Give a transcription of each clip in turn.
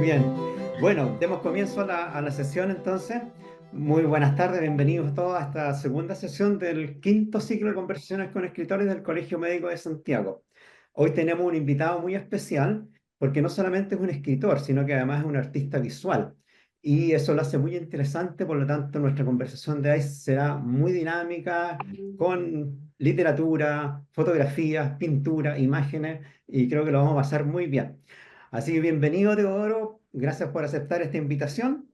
bien. Bueno, demos comienzo a la sesión entonces. Muy buenas tardes, bienvenidos todos a esta segunda sesión del quinto ciclo de conversaciones con escritores del Colegio Médico de Santiago. Hoy tenemos un invitado muy especial porque no solamente es un escritor, sino que además es un artista visual. Y eso lo hace muy interesante, por lo tanto nuestra conversación de hoy será muy dinámica, con literatura, fotografías, pintura, imágenes, y creo que lo vamos a pasar muy bien. Así que bienvenido, Teodoro. Gracias por aceptar esta invitación.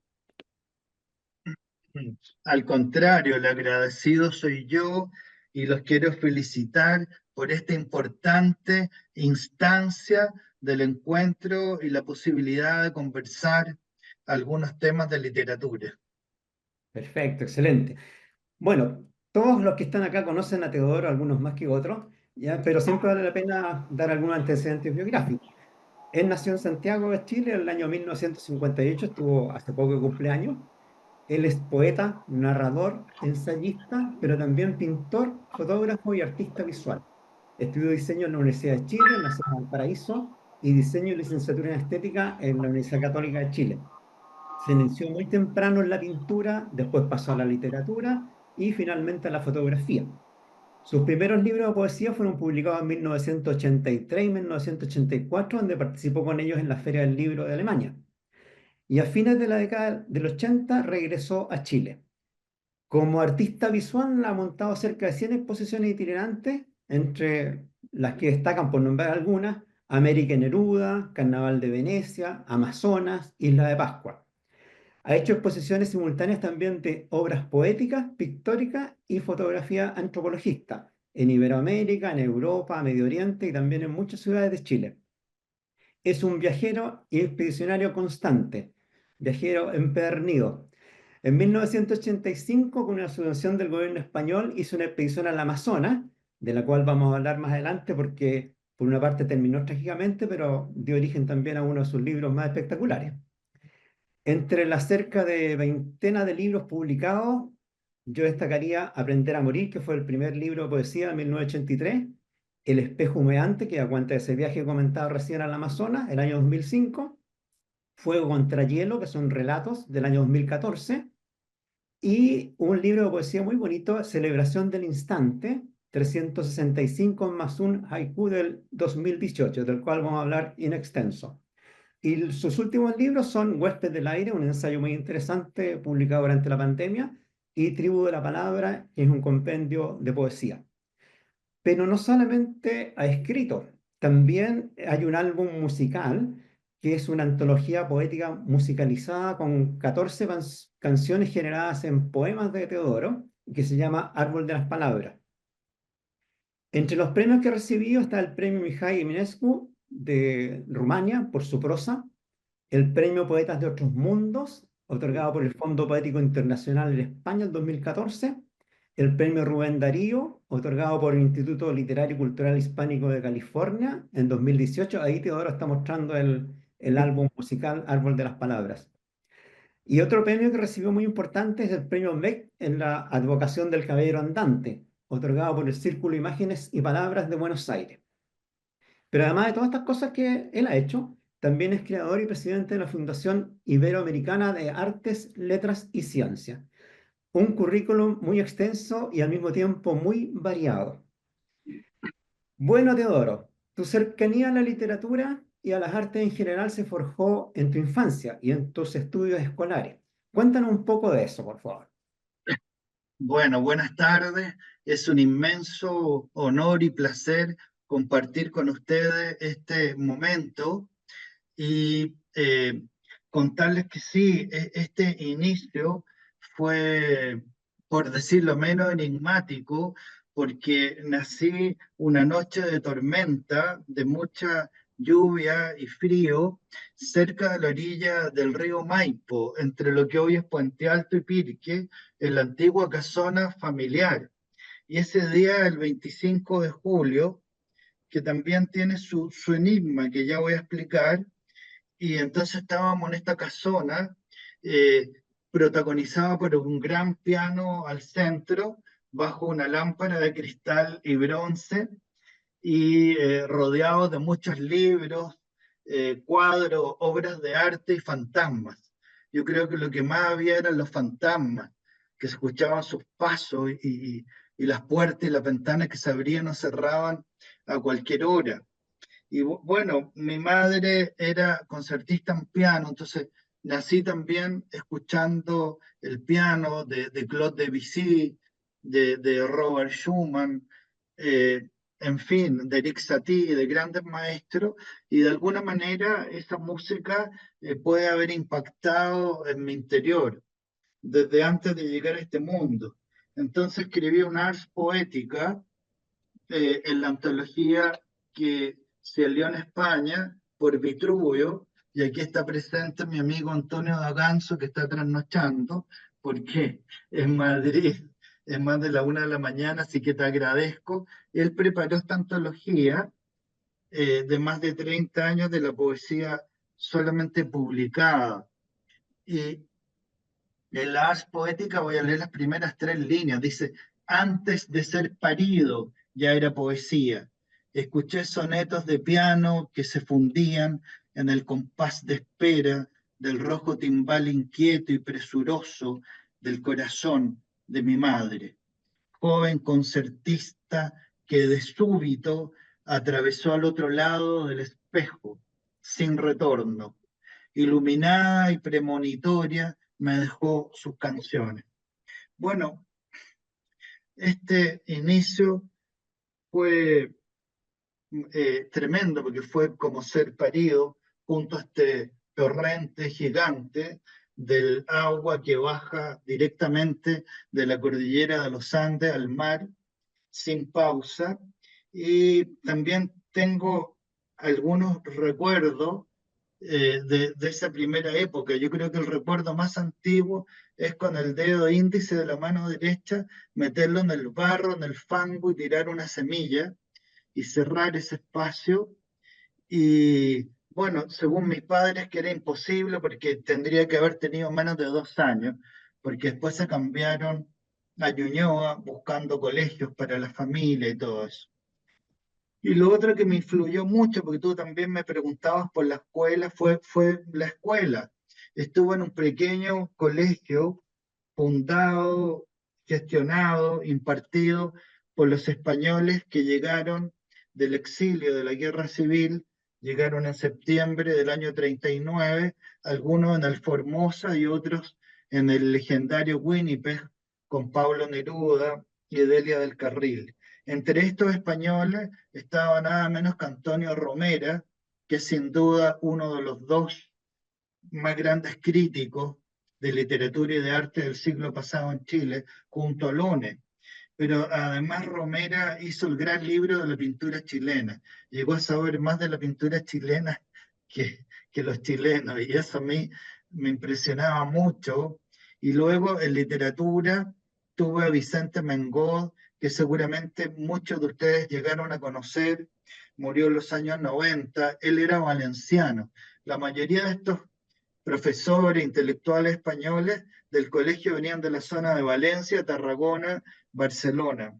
Al contrario, el agradecido soy yo y los quiero felicitar por esta importante instancia del encuentro y la posibilidad de conversar algunos temas de literatura. Perfecto, excelente. Bueno, todos los que están acá conocen a Teodoro, algunos más que otros, ¿ya? Pero siempre vale la pena dar algunos antecedentes biográficos. Él nació en Santiago de Chile en el año 1958, estuvo hace poco de cumpleaños. Él es poeta, narrador, ensayista, pero también pintor, fotógrafo y artista visual. Estudió diseño en la Universidad de Chile, en la ciudad de Valparaíso, y diseño y licenciatura en estética en la Universidad Católica de Chile. Se inició muy temprano en la pintura, después pasó a la literatura y finalmente a la fotografía. Sus primeros libros de poesía fueron publicados en 1983 y 1984, donde participó con ellos en la Feria del Libro de Alemania. Y a fines de la década del 80 regresó a Chile. Como artista visual ha montado cerca de 100 exposiciones itinerantes, entre las que destacan, por nombrar algunas, América Neruda, Carnaval de Venecia, Amazonas, Isla de Pascua. Ha hecho exposiciones simultáneas también de obras poéticas, pictóricas y fotografía antropologista en Iberoamérica, en Europa, Medio Oriente y también en muchas ciudades de Chile. Es un viajero y expedicionario constante, viajero empedernido. En 1985, con una subvención del gobierno español, hizo una expedición al Amazonas, de la cual vamos a hablar más adelante porque por una parte terminó trágicamente, pero dio origen también a uno de sus libros más espectaculares. Entre la cerca de veintena de libros publicados, yo destacaría Aprender a morir, que fue el primer libro de poesía de 1983, El espejo humeante, que da cuenta de ese viaje comentado recién al Amazonas, el año 2005, Fuego contra hielo, que son relatos del año 2014, y un libro de poesía muy bonito, Celebración del Instante, 365 más un haiku del 2018, del cual vamos a hablar in extenso. Y sus últimos libros son Huésped del Aire, un ensayo muy interesante publicado durante la pandemia, y Tribu de la Palabra, que es un compendio de poesía. Pero no solamente ha escrito, también hay un álbum musical que es una antología poética musicalizada con 14 canciones generadas en poemas de Teodoro, que se llama Árbol de las Palabras. Entre los premios que ha recibido está el premio Mihai Eminescu de Rumania por su prosa, el premio Poetas de Otros Mundos, otorgado por el Fondo Poético Internacional de España en 2014, el premio Rubén Darío, otorgado por el Instituto Literario y Cultural Hispánico de California en 2018. Ahí Teodoro está mostrando el álbum musical Árbol de las Palabras. Y otro premio que recibió muy importante es el premio MEC en la advocación del caballero andante, otorgado por el Círculo Imágenes y Palabras de Buenos Aires. Pero además de todas estas cosas que él ha hecho, también es creador y presidente de la Fundación Iberoamericana de Artes, Letras y Ciencia. Un currículum muy extenso y al mismo tiempo muy variado. Bueno, Teodoro, tu cercanía a la literatura y a las artes en general se forjó en tu infancia y en tus estudios escolares. Cuéntanos un poco de eso, por favor. Bueno, buenas tardes. Es un inmenso honor y placer compartir con ustedes este momento y contarles que sí, este inicio fue, por decirlo menos, enigmático, porque nací una noche de tormenta, de mucha lluvia y frío, cerca de la orilla del río Maipo, entre lo que hoy es Puente Alto y Pirque, en la antigua casona familiar. Y ese día, el 25 de julio, que también tiene su enigma, que ya voy a explicar, y entonces estábamos en esta casona, eh, protagonizada por un gran piano al centro, bajo una lámpara de cristal y bronce, y rodeado de muchos libros, cuadros, obras de arte y fantasmas. Yo creo que lo que más había eran los fantasmas, que se escuchaban sus pasos y las puertas y las ventanas que se abrían o cerraban a cualquier hora. Y bueno, mi madre era concertista en piano, entonces nací también escuchando el piano de Claude Debussy, de Robert Schumann, eh, en fin, de Eric Satie, de grandes maestros, y de alguna manera esa música puede haber impactado en mi interior desde antes de llegar a este mundo. Entonces escribí una ars poética en la antología que se lió en España por Vitruvio, y aquí está presente mi amigo Antonio Daganzo, que está trasnochando, porque en Madrid es más de la 1 de la mañana, así que te agradezco. Él preparó esta antología de más de 30 años de la poesía solamente publicada. Y en la Ars Poética voy a leer las primeras 3 líneas. Dice, antes de ser parido ya era poesía. Escuché sonetos de piano que se fundían en el compás de espera del rojo timbal inquieto y presuroso del corazón de mi madre, joven concertista que de súbito atravesó al otro lado del espejo, sin retorno. Iluminada y premonitoria, me dejó sus canciones. Bueno, este inicio fue tremendo porque fue como ser parido junto a este torrente gigante del agua que baja directamente de la cordillera de los Andes al mar sin pausa. Y también tengo algunos recuerdos de esa primera época. Yo creo que el recuerdo más antiguo es con el dedo índice de la mano derecha, meterlo en el barro, en el fango y tirar una semilla y cerrar ese espacio. Y bueno, según mis padres, que era imposible porque tendría que haber tenido menos de 2 años, porque después se cambiaron a Ñuñoa buscando colegios para la familia y todo eso. Y lo otro que me influyó mucho, porque tú también me preguntabas por la escuela, fue la escuela. Estuve en un pequeño colegio fundado, gestionado, impartido por los españoles que llegaron del exilio de la guerra civil, llegaron en septiembre del año 39, algunos en Alformosa y otros en el legendario Winnipeg, con Pablo Neruda y Delia del Carril. Entre estos españoles estaba nada menos que Antonio Romera, que es sin duda uno de los dos más grandes críticos de literatura y de arte del siglo pasado en Chile, junto a Lone. Pero además Romera hizo el gran libro de la pintura chilena. Llegó a saber más de la pintura chilena que los chilenos, y eso a mí me impresionaba mucho. Y luego en literatura tuve a Vicente Mengó, que seguramente muchos de ustedes llegaron a conocer, murió en los años 90, él era valenciano. La mayoría de estos profesores, intelectuales españoles del colegio venían de la zona de Valencia, Tarragona, Barcelona.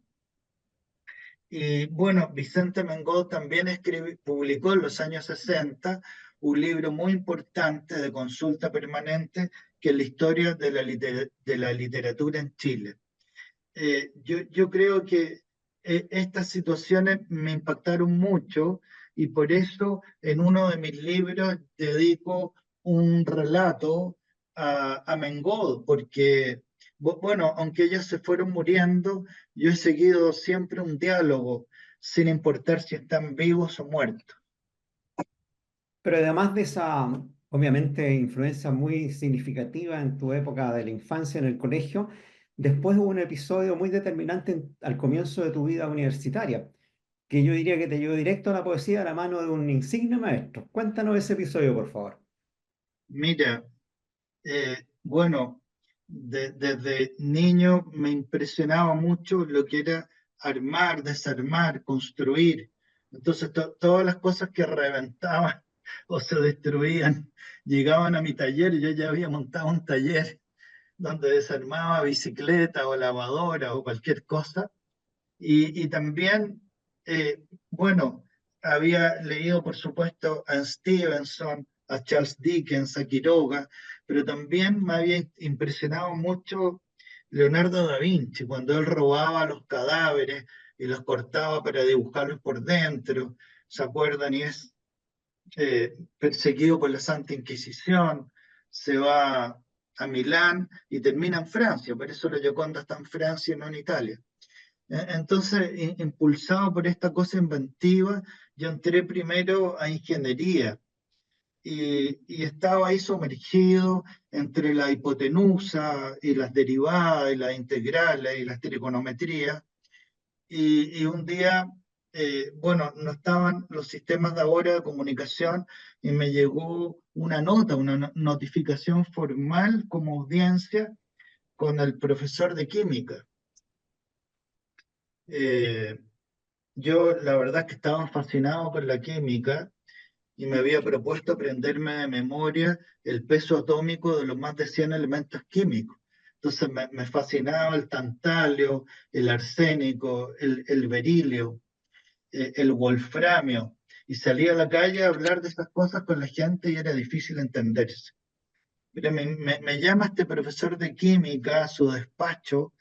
Y bueno, Vicente Mengó también publicó en los años 60 un libro muy importante de consulta permanente, que es la historia de la literatura en Chile. Yo creo que estas situaciones me impactaron mucho, y por eso en uno de mis libros dedico un relato a Mengot, porque, bueno, aunque ellos se fueron muriendo, yo he seguido siempre un diálogo, sin importar si están vivos o muertos. Pero además de esa, obviamente, influencia muy significativa en tu época de la infancia en el colegio, después hubo un episodio muy determinante al comienzo de tu vida universitaria, que yo diría que te llevó directo a la poesía a la mano de un insigne maestro. Cuéntanos ese episodio, por favor. Mira, bueno, desde niño me impresionaba mucho lo que era armar, desarmar, construir. Entonces, todas las cosas que reventaban o se destruían llegaban a mi taller, y yo ya había montado un taller donde desarmaba bicicleta o lavadora o cualquier cosa. Y también, bueno, había leído, por supuesto, a Stevenson, a Charles Dickens, a Quiroga, pero también me había impresionado mucho Leonardo da Vinci, cuando él robaba los cadáveres y los cortaba para dibujarlos por dentro, ¿se acuerdan? Y es perseguido por la Santa Inquisición, se va a Milán y termina en Francia, por eso la Gioconda está en Francia y no en Italia. Entonces, impulsado por esta cosa inventiva, yo entré primero a ingeniería y estaba ahí sumergido entre la hipotenusa y las derivadas y las integrales y las trigonometrías. Y un día, bueno, no estaban los sistemas de ahora de comunicación y me llegó una nota, una notificación formal como audiencia con el profesor de química. Eh, Yo la verdad es que estaba fascinado con la química y me había propuesto aprenderme de memoria el peso atómico de los más de 100 elementos químicos. Entonces me fascinaba el tantalio, el arsénico, el berilio, el wolframio. Y salía a la calle a hablar de esas cosas con la gente y era difícil entenderse. Mira, me llama este profesor de química a su despacho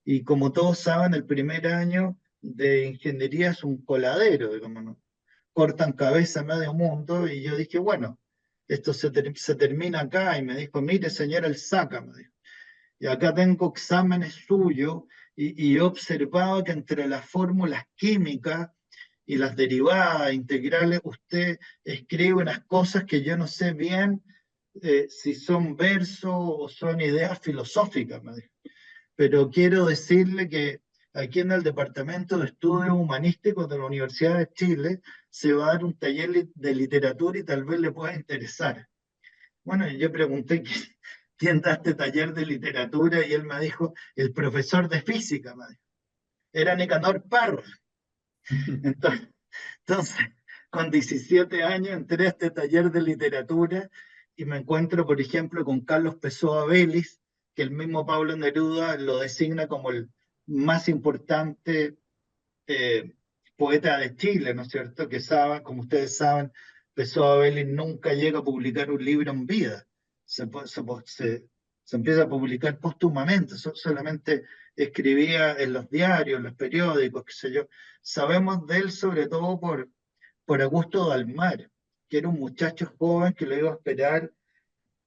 y como todos saben, el primer año de ingeniería es un coladero, digamos, ¿no? Cortan cabeza a medio mundo y yo dije, bueno, esto se termina acá y me dijo, mire señor, el saca, me dijo, y acá tengo exámenes suyos y he observado que entre las fórmulas químicas y las derivadas integrales usted escribe unas cosas que yo no sé bien si son versos o son ideas filosóficas, me dijo. Pero quiero decirle que aquí en el Departamento de Estudios Humanísticos de la Universidad de Chile se va a dar un taller de literatura y tal vez le pueda interesar. Bueno, y yo pregunté quién da este taller de literatura y él me dijo, el profesor de física, me dijo. Era Nicanor Parra. Entonces, entonces, con 17 años entré a este taller de literatura y me encuentro, por ejemplo, con Carlos Pessoa Vélez, que el mismo Pablo Neruda lo designa como el más importante eh, poeta de Chile, ¿no es cierto? Que saben, como ustedes saben, Pessoa Vélez nunca llega a publicar un libro en vida. Se empieza a publicar póstumamente, solamente escribía en los diarios, en los periódicos, qué sé yo. Sabemos de él sobre todo por Augusto Dalmar, que era un muchacho joven que lo iba a esperar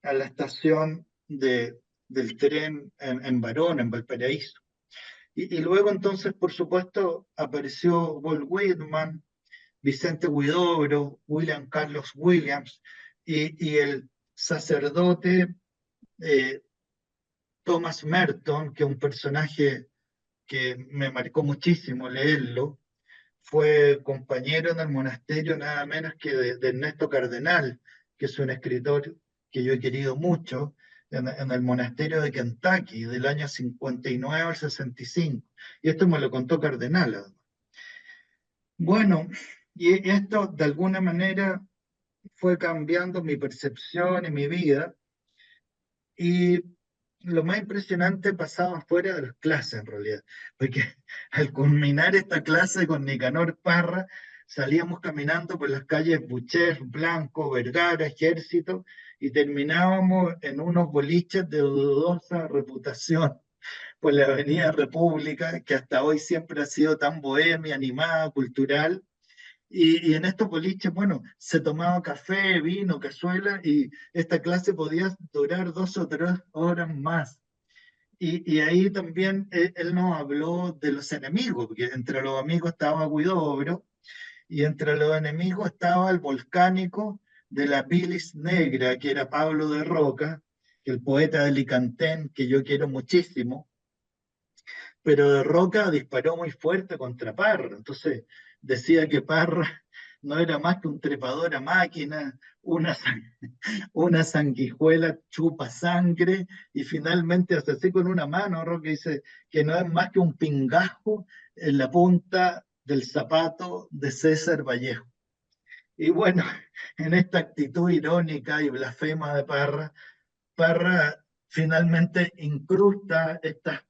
a la estación del tren en Barón, en Valparaíso. Y luego entonces, por supuesto, apareció Walt Whitman, Vicente Huidobro, William Carlos Williams y el sacerdote eh, Thomas Merton, que es un personaje que me marcó muchísimo leerlo, fue compañero en el monasterio nada menos que de Ernesto Cardenal, que es un escritor que yo he querido mucho, en el monasterio de Kentucky, del año 59 al 65. Y esto me lo contó Cardenal, además. Bueno, y esto de alguna manera fue cambiando mi percepción y mi vida. Y lo más impresionante pasaba fuera de las clases, en realidad, porque al culminar esta clase con Nicanor Parra, salíamos caminando por las calles Bucher, Blanco, Vergara, Ejército, y terminábamos en unos boliches de dudosa reputación por la Avenida República, que hasta hoy siempre ha sido tan bohemia, animada, cultural, y en estos boliches, bueno, se tomaba café, vino, cazuela, y esta clase podía durar 2 o 3 horas más. Y ahí también él nos habló de los enemigos, porque entre los amigos estaba Huidobro, y entre los enemigos estaba el volcánico de la bilis negra, que era Pablo de Roca, que el poeta de Licantén, que yo quiero muchísimo, pero de Roca disparó muy fuerte contra Parra. Entonces decía que Parra no era más que un trepador a máquina, una sanguijuela chupa sangre, y finalmente hace así con una mano, Roca dice que no es más que un pingajo en la punta del zapato de César Vallejo. Y bueno, en esta actitud irónica y blasfema de Parra, Parra finalmente incrusta estas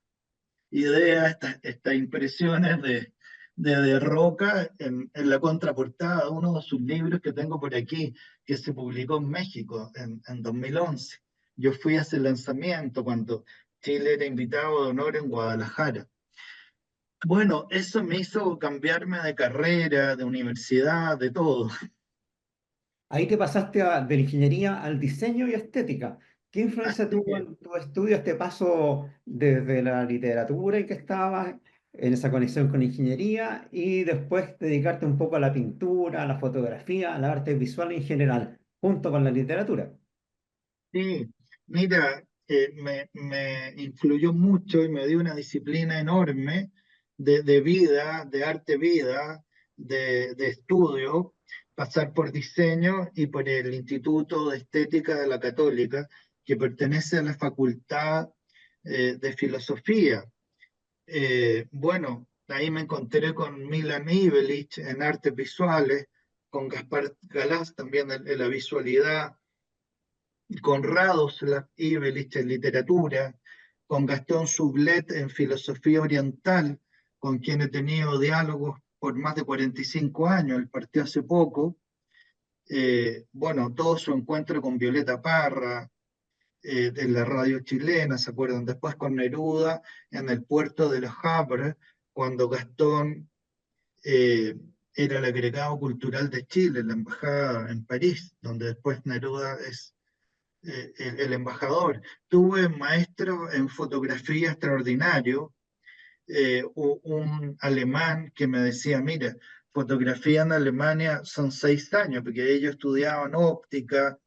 ideas, estas impresiones de Roca en la contraportada de uno de sus libros que tengo por aquí, que se publicó en México en 2011. Yo fui a ese lanzamiento cuando Chile era invitado de honor en Guadalajara. Bueno, eso me hizo cambiarme de carrera, de universidad, de todo. Ahí te pasaste de la ingeniería al diseño y estética. ¿Qué influencia Así tuvo es. en tu estudio este paso desde la literatura en que estabas, en esa conexión con ingeniería, y después dedicarte un poco a la pintura, a la fotografía, a la arte visual en general, junto con la literatura? Sí, mira, me influyó mucho y me dio una disciplina enorme de vida, de arte vida, de estudio, pasar por diseño y por el Instituto de Estética de la Católica, que pertenece a la Facultad de Filosofía. Bueno, ahí me encontré con Milan Ivelic en artes visuales, con Gaspar Galás también en la visualidad, con Radoslav Ivelich en literatura, con Gastón Sublet en filosofía oriental, con quien he tenido diálogos por más de 45 años, él partió hace poco. Bueno, todo su encuentro con Violeta Parra, de la radio chilena, ¿se acuerdan? Después con Neruda en el puerto de Le Havre, cuando Gastón eh, era el agregado cultural de Chile, en la embajada en París, donde después Neruda es el embajador. Tuve maestro en fotografía extraordinario, un alemán que me decía, mira, fotografía en Alemania son 6 años, porque ellos estudiaban óptica,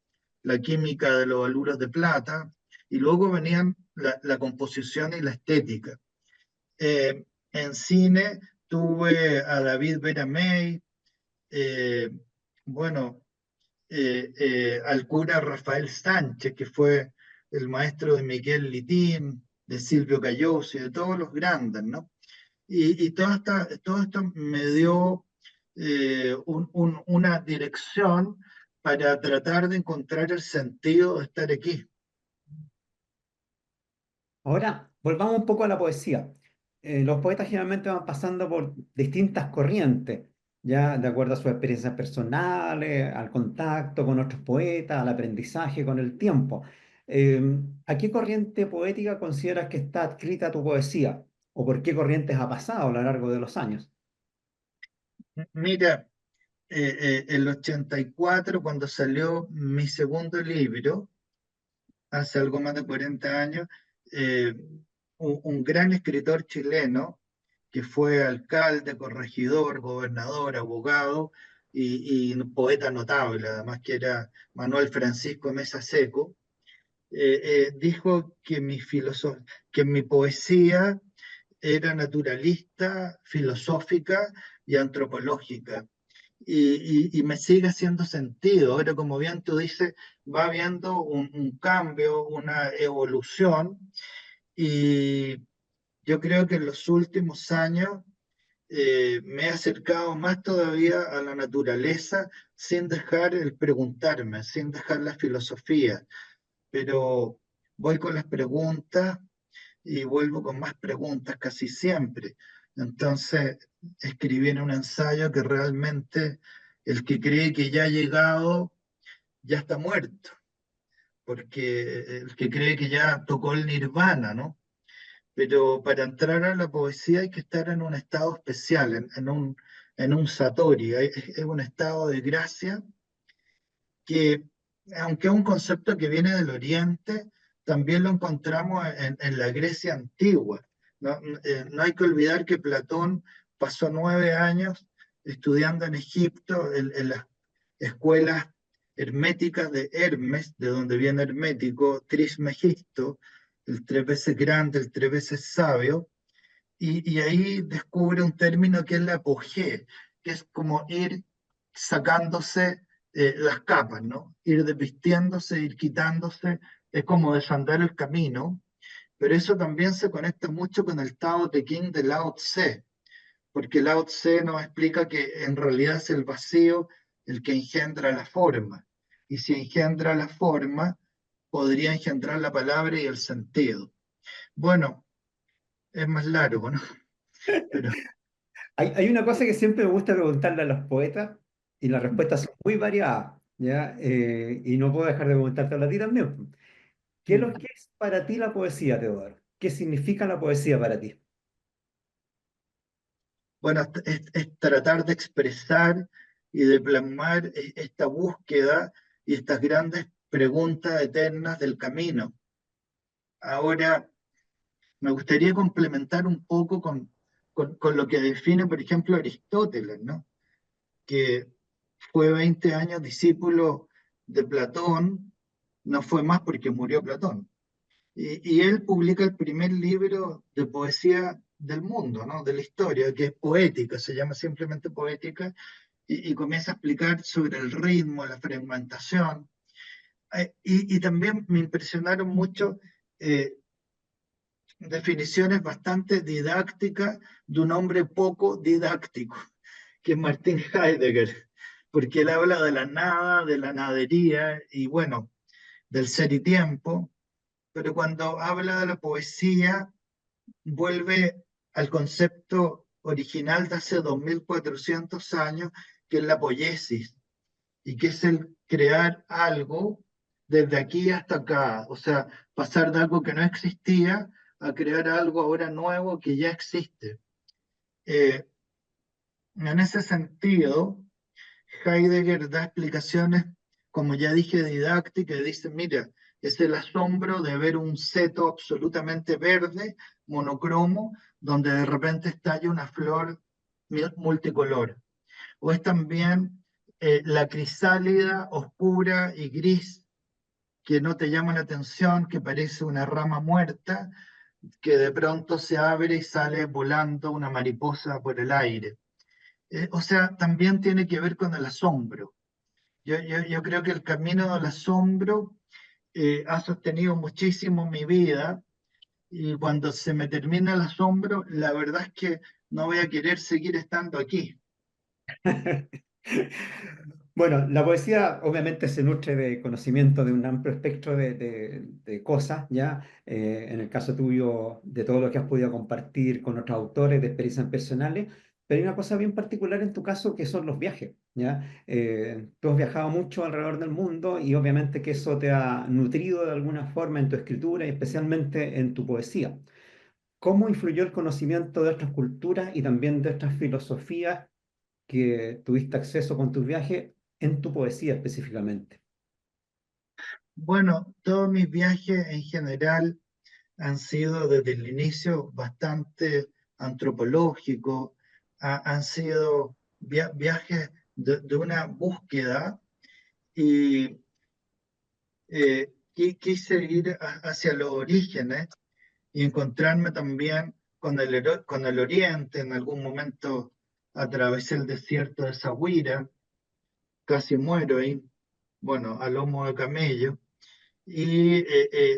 la química de los aluros de plata, y luego venían la composición y la estética. En cine tuve a David Beramey, eh, bueno, al cura Rafael Sánchez, que fue el maestro de Miguel Litín, de Silvio Cayosi, de todos los grandes, ¿no? Y todo esto me dio una dirección para tratar de encontrar el sentido de estar aquí. Ahora, volvamos un poco a la poesía. Los poetas generalmente van pasando por distintas corrientes, ya de acuerdo a sus experiencias personales, al contacto con otros poetas, al aprendizaje con el tiempo. ¿A qué corriente poética consideras que está adscrita tu poesía? ¿O por qué corrientes ha pasado a lo largo de los años? Mira, el 84, cuando salió mi segundo libro, hace algo más de 40 años, eh, un gran escritor chileno que fue alcalde, corregidor, gobernador, abogado y un poeta notable, además que era Manuel Francisco Mesa Seco, dijo que mi poesía era naturalista, filosófica y antropológica. Y me sigue haciendo sentido. Ahora, como bien tú dices, va habiendo un cambio, una evolución, y yo creo que en los últimos años me he acercado más todavía a la naturaleza sin dejar el preguntarme, sin dejar la filosofía, pero voy con las preguntas y vuelvo con más preguntas casi siempre. Entonces, escribí en un ensayo que realmente el que cree que ya ha llegado ya está muerto, porque el que cree que ya tocó el nirvana, ¿no? Pero para entrar a la poesía hay que estar en un estado especial, en un satori, es un estado de gracia que, aunque es un concepto que viene del Oriente, también lo encontramos en la Grecia antigua. No, no hay que olvidar que Platón pasó 9 años estudiando en Egipto, en las escuelas herméticas de Hermes, de donde viene hermético, Trismegisto, el 3 veces grande, el 3 veces sabio, y ahí descubre un término que es la apogée, que es como ir sacándose las capas, ¿no? Ir desvistiéndose, ir quitándose, es como desandar el camino, pero eso también se conecta mucho con el Tao Te Ching de Lao Tse, porque Lao Tse nos explica que en realidad es el vacío el que engendra la forma, y si engendra la forma, podría engendrar la palabra y el sentido. Bueno, es más largo, ¿no? Pero Hay una cosa que siempre me gusta preguntarle a los poetas y las respuestas son muy variadas, ¿ya? Y no puedo dejar de preguntártelo a ti también. ¿Qué es lo que es para ti la poesía, Teodoro? ¿Qué significa la poesía para ti? Bueno, es tratar de expresar y de plasmar esta búsqueda y estas grandes preguntas eternas del camino. Ahora, me gustaría complementar un poco con lo que define, por ejemplo, Aristóteles, ¿no? Que fue 20 años discípulo de Platón, no fue más porque murió Platón. Y él publica el primer libro de poesía del mundo, ¿no? De la historia, que es poética, se llama simplemente poética, y comienza a explicar sobre el ritmo, la fragmentación. Y también me impresionaron mucho eh, definiciones bastante didácticas de un hombre poco didáctico, que es Martin Heidegger, porque él habla de la nada, de la nadería y bueno, del ser y tiempo, pero cuando habla de la poesía vuelve al concepto original de hace 2400 años, que es la poiesis, y que es el crear algo desde aquí hasta acá, o sea, pasar de algo que no existía a crear algo ahora nuevo que ya existe. Eh, en ese sentido, Heidegger da explicaciones, como ya dije, didácticas, y dice, mira, es el asombro de ver un seto absolutamente verde, monocromo, donde de repente estalla una flor multicolor. O es también la crisálida oscura y gris que no te llama la atención, que parece una rama muerta, que de pronto se abre y sale volando una mariposa por el aire. O sea, también tiene que ver con el asombro. Yo creo que el camino del asombro ha sostenido muchísimo mi vida y cuando se me termina el asombro, la verdad es que no voy a querer seguir estando aquí. Bueno, la poesía obviamente se nutre de conocimiento de un amplio espectro de cosas, ¿ya? En el caso tuyo, de todo lo que has podido compartir con otros autores, de experiencias personales, pero hay una cosa bien particular en tu caso que son los viajes, ¿ya? Tú has viajado mucho alrededor del mundo y obviamente que eso te ha nutrido de alguna forma en tu escritura y especialmente en tu poesía. ¿Cómo influyó el conocimiento de otras culturas y también de otras filosofías que tuviste acceso con tus viajes en tu poesía específicamente? Bueno, todos mis viajes en general han sido desde el inicio bastante antropológicos, han sido viajes de una búsqueda y quise ir hacia los orígenes y encontrarme también con el oriente. En algún momento atravesé el desierto de Sahuira, casi muero ahí, bueno, a lomo de camello. Y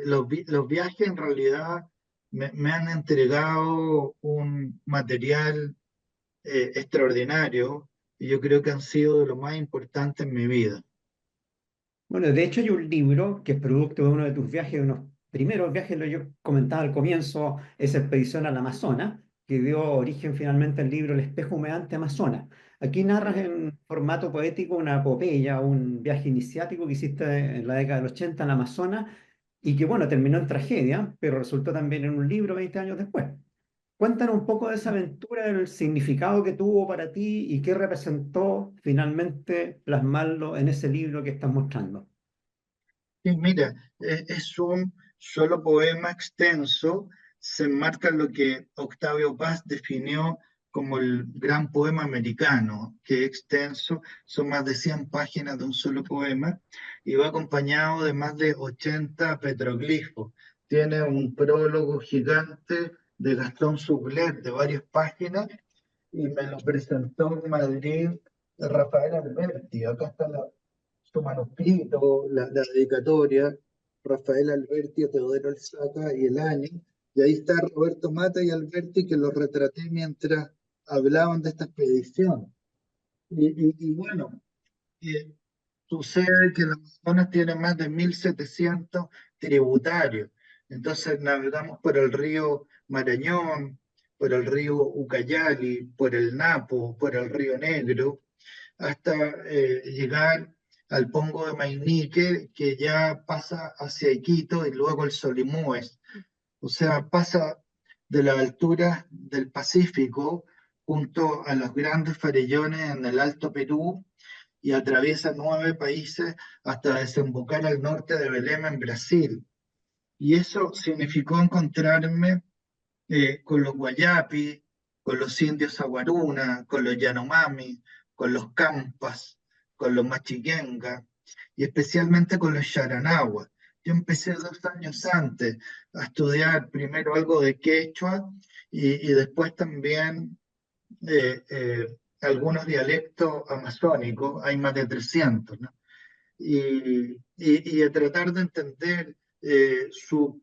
los viajes en realidad me han entregado un material extraordinario y yo creo que han sido de lo más importante en mi vida. Bueno, de hecho hay un libro que es producto de uno de tus viajes, de unos primeros viajes, lo yo comentaba al comienzo, esa expedición al Amazonas, que dio origen finalmente al libro El espejo humeante Amazonas. Aquí narras en formato poético una epopeya, un viaje iniciático que hiciste en la década del 80 al Amazonas y que, bueno, terminó en tragedia, pero resultó también en un libro 20 años después. Cuéntanos un poco de esa aventura, el significado que tuvo para ti y qué representó finalmente plasmarlo en ese libro que estás mostrando. Y mira, es un solo poema extenso, se enmarca en lo que Octavio Paz definió como el gran poema americano, que es extenso, son más de 100 páginas de un solo poema, y va acompañado de más de 80 petroglifos. Tiene un prólogo gigante de Gastón Sublet de varias páginas, y me lo presentó en Madrid Rafael Alberti. Acá está su manuscrito, la dedicatoria, Rafael Alberti, Teodoro Alzaca y el año. Y ahí está Roberto Mata y Alberti que los retraté mientras hablaban de esta expedición. Y bueno, eh, sucede que el Amazonas tiene más de 1.700 tributarios. Entonces navegamos por el río Marañón, por el río Ucayali, por el Napo, por el río Negro, hasta llegar al Pongo de Mainique, que ya pasa hacia Iquitos y luego el Solimões. O sea, pasa de las alturas del Pacífico junto a los grandes farellones en el Alto Perú y atraviesa 9 países hasta desembocar al norte de Belém, en Brasil. Y eso significó encontrarme con los Guayapi, con los indios Aguaruna, con los Yanomami, con los Campas, con los Machiguenga y especialmente con los Yaranagua. Yo empecé 2 años antes a estudiar primero algo de quechua y después también algunos dialectos amazónicos, hay más de 300, ¿no? Y a tratar de entender su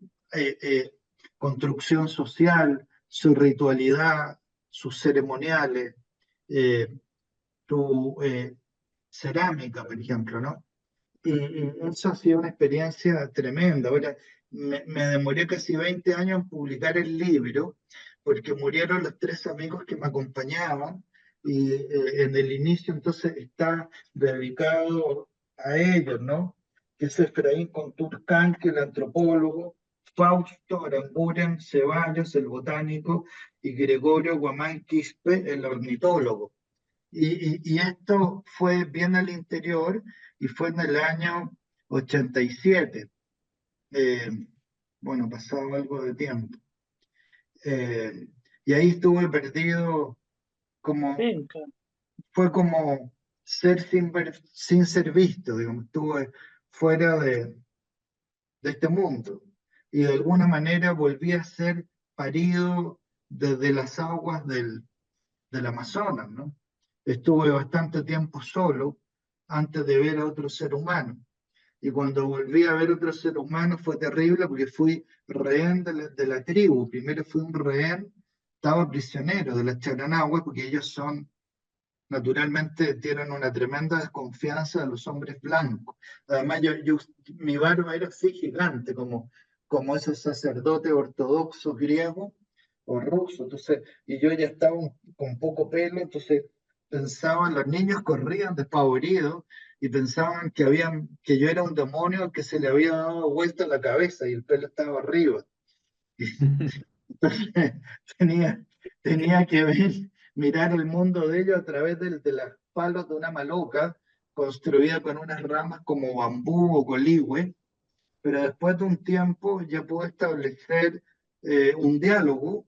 construcción social, su ritualidad, sus ceremoniales, eh, su cerámica, por ejemplo, ¿no? Y eso ha sido una experiencia tremenda. Ahora, me demoré casi 20 años en publicar el libro, porque murieron los 3 amigos que me acompañaban, y en el inicio entonces está dedicado a ellos, ¿no? Que es Efraín Conturcán, que es el antropólogo, Fausto Aramburen Ceballos, el botánico, y Gregorio Guamán Quispe, el ornitólogo. Y esto fue bien al interior y fue en el año 87. Eh, bueno, pasado algo de tiempo. Eh, y ahí estuve perdido, como, Sí, claro. fue como ser sin ser visto, digamos, estuve fuera de este mundo. Y de alguna manera volví a ser parido desde las aguas del Amazonas, ¿no? Estuve bastante tiempo solo antes de ver a otro ser humano. Y cuando volví a ver otro ser humano fue terrible porque fui rehén de la tribu. Primero fui un rehén, estaba prisionero de la Charanagua, porque ellos son, naturalmente, tienen una tremenda desconfianza de los hombres blancos. Además, mi barba era así gigante, como esos sacerdotes ortodoxos griegos o rusos. Entonces, y yo ya estaba con poco pelo, entonces pensaban, los niños corrían despavoridos y pensaban que yo era un demonio que se le había dado vuelta la cabeza y el pelo estaba arriba. tenía, tenía que mirar el mundo de ellos a través de las palos de una maloca construida con unas ramas como bambú o coligüe, pero después de un tiempo ya pude establecer un diálogo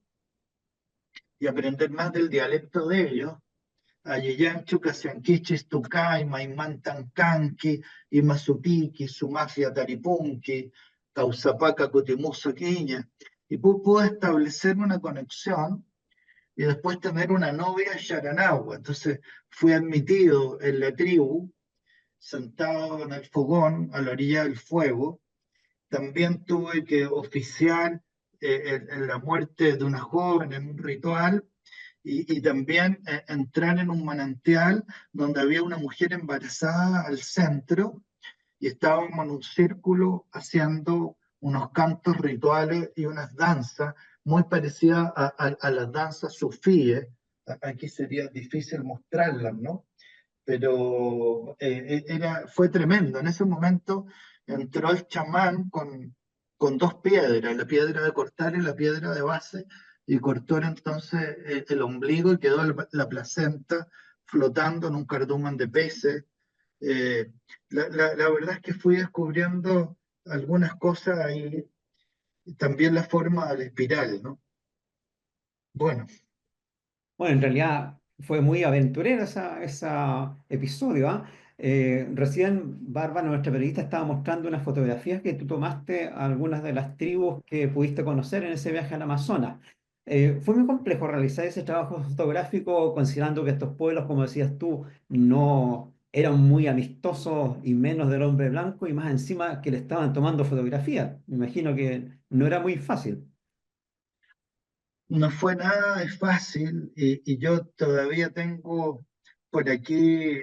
y aprender más del dialecto de ellos. Ayeyanchu, Casianquichis, Tucay, Maimán, Tancanqui, Imazupiki, Sumafia, Taripunqui, Causapaca, Cotimusa, Quiña. Y pude establecer una conexión y después tener una novia Yaranagua. Entonces fui admitido en la tribu, sentado en el fogón, a la orilla del fuego. También tuve que oficiar en la muerte de una joven en un ritual y también entrar en un manantial donde había una mujer embarazada al centro y estábamos en un círculo haciendo unos cantos rituales y unas danzas muy parecidas a las danzas sufíes. Aquí sería difícil mostrarlas, ¿no? Pero fue tremendo. En ese momento entró el chamán con 2 piedras, la piedra de cortar y la piedra de base, y cortó entonces el ombligo y quedó la placenta flotando en un cardumen de peces. Eh, la verdad es que fui descubriendo algunas cosas ahí, y también la forma de la espiral, ¿no? Bueno, Bueno, en realidad fue muy aventurero ese episodio, ¿ah? Recién Bárbara, nuestra periodista, estaba mostrando unas fotografías que tú tomaste a algunas de las tribus que pudiste conocer en ese viaje al Amazonas. Fue muy complejo realizar ese trabajo fotográfico, considerando que estos pueblos, como decías tú, no eran muy amistosos y menos del hombre blanco, y más encima que le estaban tomando fotografías. Me imagino que no era muy fácil. no fue nada de fácil y yo todavía tengo por aquí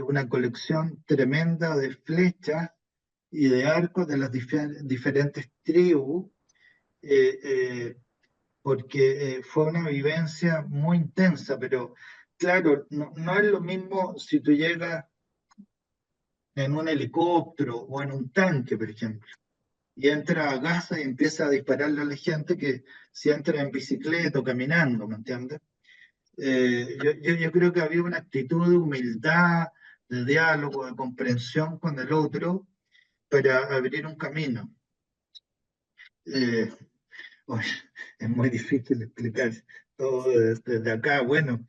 una colección tremenda de flechas y de arcos de las diferentes tribus. Eh, eh, porque fue una vivencia muy intensa, pero claro, no es lo mismo si tú llegas en un helicóptero o en un tanque, por ejemplo, y entras a Gaza y empieza a dispararle a la gente que si entra en bicicleta o caminando, ¿me entiendes? Yo creo que había una actitud de humildad, de diálogo, de comprensión con el otro para abrir un camino. Eh, Uy, es muy difícil explicar todo desde acá. Bueno,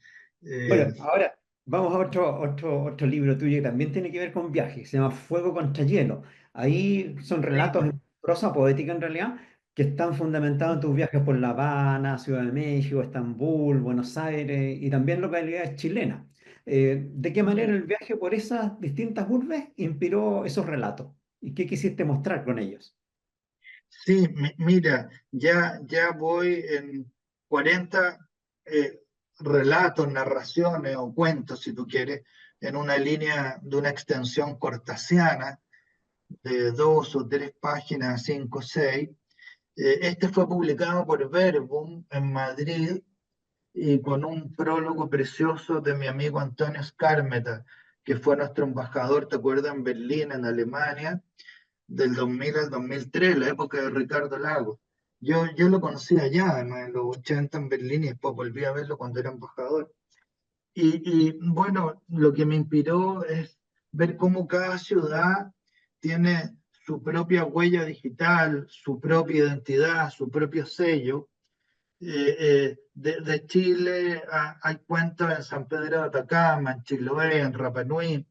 eh, Bueno, ahora vamos a otro libro tuyo que también tiene que ver con viajes, se llama Fuego contra Hielo. Ahí son relatos sí, en prosa poética en realidad, que están fundamentados en tus viajes por La Habana, Ciudad de México, Estambul, Buenos Aires y también localidades chilenas. ¿De qué manera el viaje por esas distintas urbes inspiró esos relatos? ¿Y qué quisiste mostrar con ellos? sí, mira, ya voy en 40 eh, relatos, narraciones o cuentos, si tú quieres, en una línea de una extensión cortasiana de 2 o 3 páginas, 5 o 6. Este fue publicado por Verbum en Madrid y con un prólogo precioso de mi amigo Antonio Skármeta, que fue nuestro embajador, ¿te acuerdas? En Berlín, en Alemania, del 2000 al 2003, la época de Ricardo Lagos. Yo lo conocí allá, en los 80 en Berlín, y después volví a verlo cuando era embajador. Bueno, lo que me inspiró es ver cómo cada ciudad tiene su propia huella digital, su propia identidad, su propio sello. De Chile hay cuentos en San Pedro de Atacama, en Chiloé, en Rapa Nui,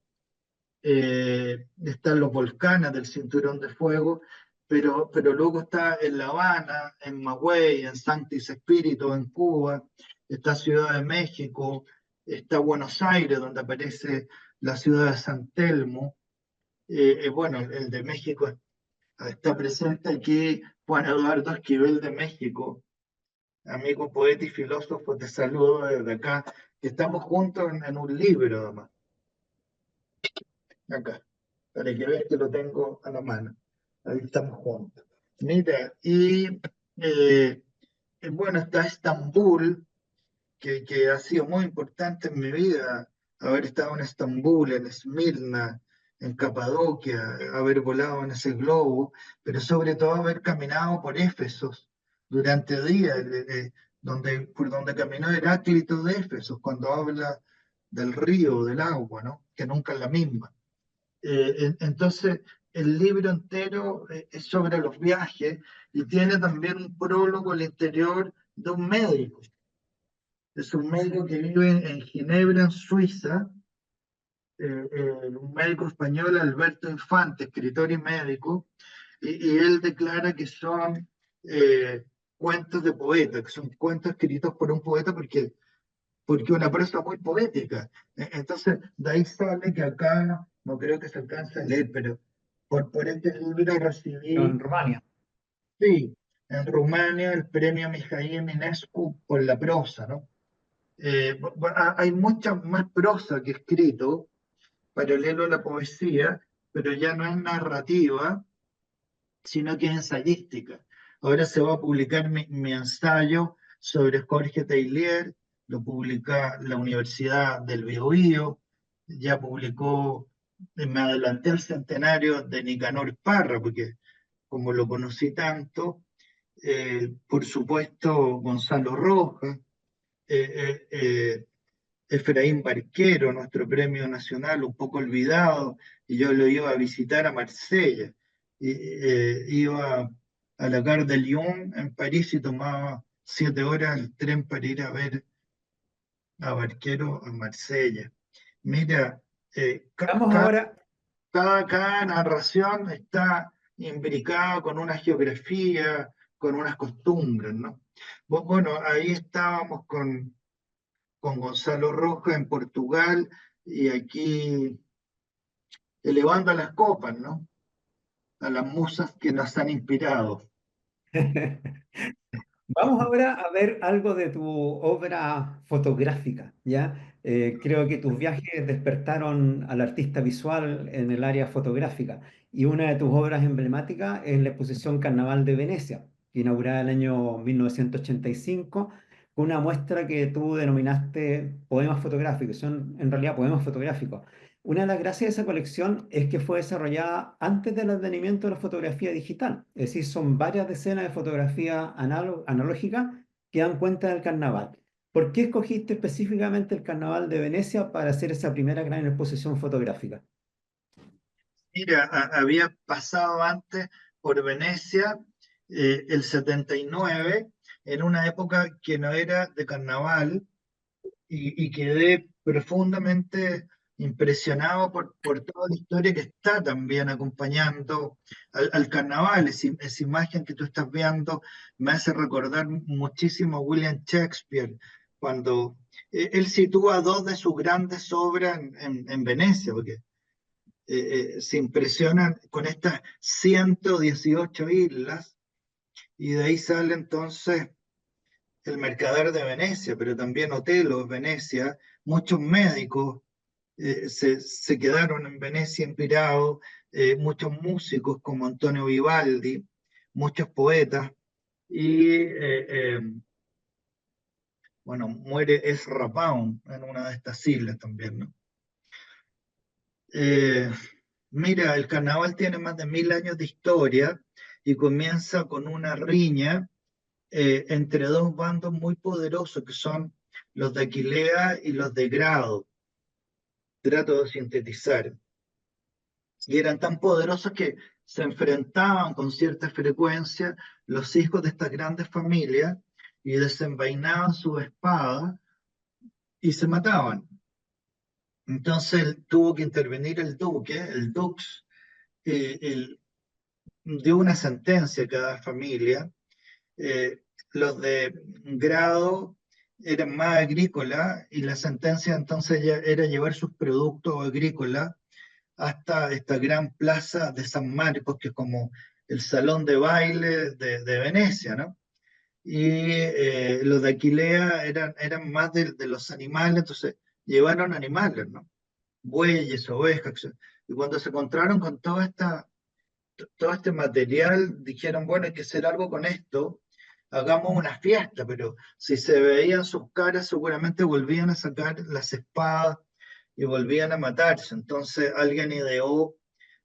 están los volcanes del Cinturón de Fuego, pero luego está en La Habana, en Magüey, en Sanctis Espíritu, en Cuba, está Ciudad de México, está Buenos Aires, donde aparece la ciudad de San Telmo. Bueno, el de México está presente aquí, Juan Eduardo Esquivel de México, amigo poeta y filósofo, te saludo desde acá, que estamos juntos en un libro, además, acá, para que veas que lo tengo a la mano. Ahí estamos juntos. Mira, eh, bueno, está Estambul, que ha sido muy importante en mi vida, haber estado en Estambul, en Esmirna, en Capadocia, haber volado en ese globo, pero sobre todo haber caminado por Éfesos durante días, por donde caminó Heráclito de Éfesos, cuando habla del río, del agua, ¿no? Que nunca es la misma. Entonces, el libro entero es sobre los viajes y tiene también un prólogo al interior de un médico. Es un médico que vive en Ginebra, en Suiza, un médico español, Alberto Infante, escritor y médico, y él declara que son cuentos de poeta, que son cuentos escritos por un poeta porque una prosa muy poética. Entonces, de ahí sale que acá, no creo que se alcance a leer, pero por este libro recibí, En Rumania. sí, en Rumania el premio Mijaíl Eminescu por la prosa, ¿no? Hay mucha más prosa que escrito, paralelo a la poesía, pero ya no es narrativa, sino que es ensayística. Ahora se va a publicar mi ensayo sobre Jorge Teillier, lo publica la Universidad del Biobío, ya publicó, me adelanté al centenario de Nicanor Parra, porque como lo conocí tanto, por supuesto Gonzalo Rojas, eh, eh, eh, Efraín Barquero, nuestro premio nacional, un poco olvidado, y yo lo iba a visitar a Marsella. Iba a la Gare de Lyon en París y tomaba 7 horas el tren para ir a ver a Barquero en Marsella. Mira, Vamos ahora. cada narración está imbricada con una geografía, con unas costumbres, ¿no? Bueno, ahí estábamos con Gonzalo Rojas en Portugal y aquí elevando las copas, ¿no? A las musas que nos han inspirado. Vamos ahora a ver algo de tu obra fotográfica, ¿ya? Creo que tus viajes despertaron al artista visual en el área fotográfica y una de tus obras emblemáticas es la exposición Carnaval de Venecia. inaugurada el año 1985, con una muestra que tú denominaste poemas fotográficos, son en realidad poemas fotográficos. Una de las gracias de esa colección es que fue desarrollada antes del advenimiento de la fotografía digital, es decir, son varias decenas de fotografías analógicas que dan cuenta del carnaval. ¿Por qué escogiste específicamente el Carnaval de Venecia para hacer esa primera gran exposición fotográfica? Mira, había pasado antes por Venecia el 79, en una época que no era de carnaval, y quedé profundamente impresionado por toda la historia que está también acompañando al carnaval. Esa imagen que tú estás viendo me hace recordar muchísimo a William Shakespeare, cuando él sitúa dos de sus grandes obras en Venecia, porque se impresionan con estas 118 islas, y de ahí sale entonces El Mercader de Venecia, pero también Otelo, Venecia. Muchos médicos se quedaron en Venecia inspirados, muchos músicos como Antonio Vivaldi, muchos poetas, y bueno, muere Ezra Pound en una de estas islas también, ¿no? Eh, Mira, el carnaval tiene más de 1000 años de historia y comienza con una riña entre dos bandos muy poderosos que son los de Aquilea y los de Grado. Trato de sintetizar. Y eran tan poderosos que se enfrentaban con cierta frecuencia los hijos de estas grandes familias y desenvainaban su espada y se mataban. Entonces tuvo que intervenir el duque, el dux, el, dio una sentencia a cada familia. Los de grado eran más agrícolas y la sentencia entonces ya era llevar sus productos agrícolas hasta esta gran plaza de San Marcos, que es como el salón de baile de Venecia, ¿no? Y los de Aquilea eran más de los animales, entonces llevaron animales, ¿no? Bueyes, ovejas, y cuando se encontraron con todo este material, dijeron, bueno, hay que hacer algo con esto, hagamos una fiesta, pero si se veían sus caras, seguramente volvían a sacar las espadas y volvían a matarse. Entonces alguien ideó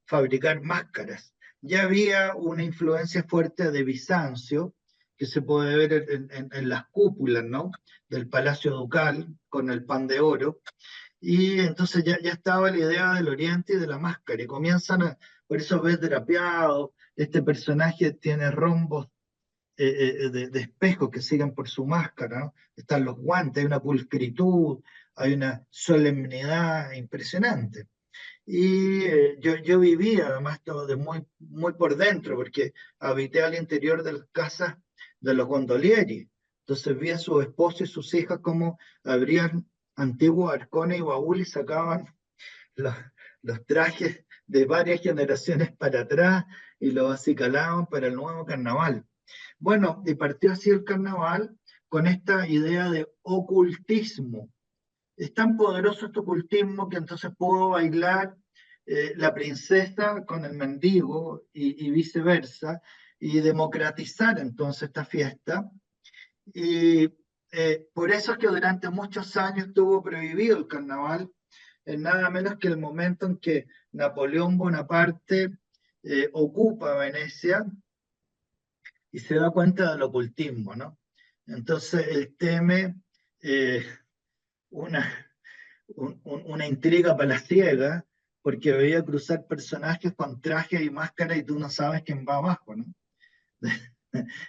fabricar máscaras. Ya había una influencia fuerte de Bizancio, que se puede ver en las cúpulas, ¿no? Del Palacio Ducal, con el pan de oro, y entonces ya estaba la idea del Oriente y de la máscara, y por eso ves drapeado, este personaje tiene rombos de espejos que siguen por su máscara, ¿no? Están los guantes, hay una pulcritud, hay una solemnidad impresionante. Y yo vivía además todo de muy por dentro, porque habité al interior de las casas de los gondolieri. Entonces vi a su esposo y sus hijas cómo abrían antiguos arcones y baúles y sacaban los, los trajes de varias generaciones para atrás y los acicalaban para el nuevo carnaval. Bueno, y partió así el carnaval con esta idea de ocultismo. Es tan poderoso este ocultismo que entonces pudo bailar la princesa con el mendigo y viceversa, y democratizar entonces esta fiesta. Y por eso es que durante muchos años estuvo prohibido el carnaval, en nada menos que el momento en que Napoleón Bonaparte ocupa Venecia y se da cuenta del ocultismo, ¿no? Entonces él teme eh, una, una intriga palaciega, porque veía cruzar personajes con traje y máscara y tú no sabes quién va abajo, ¿no?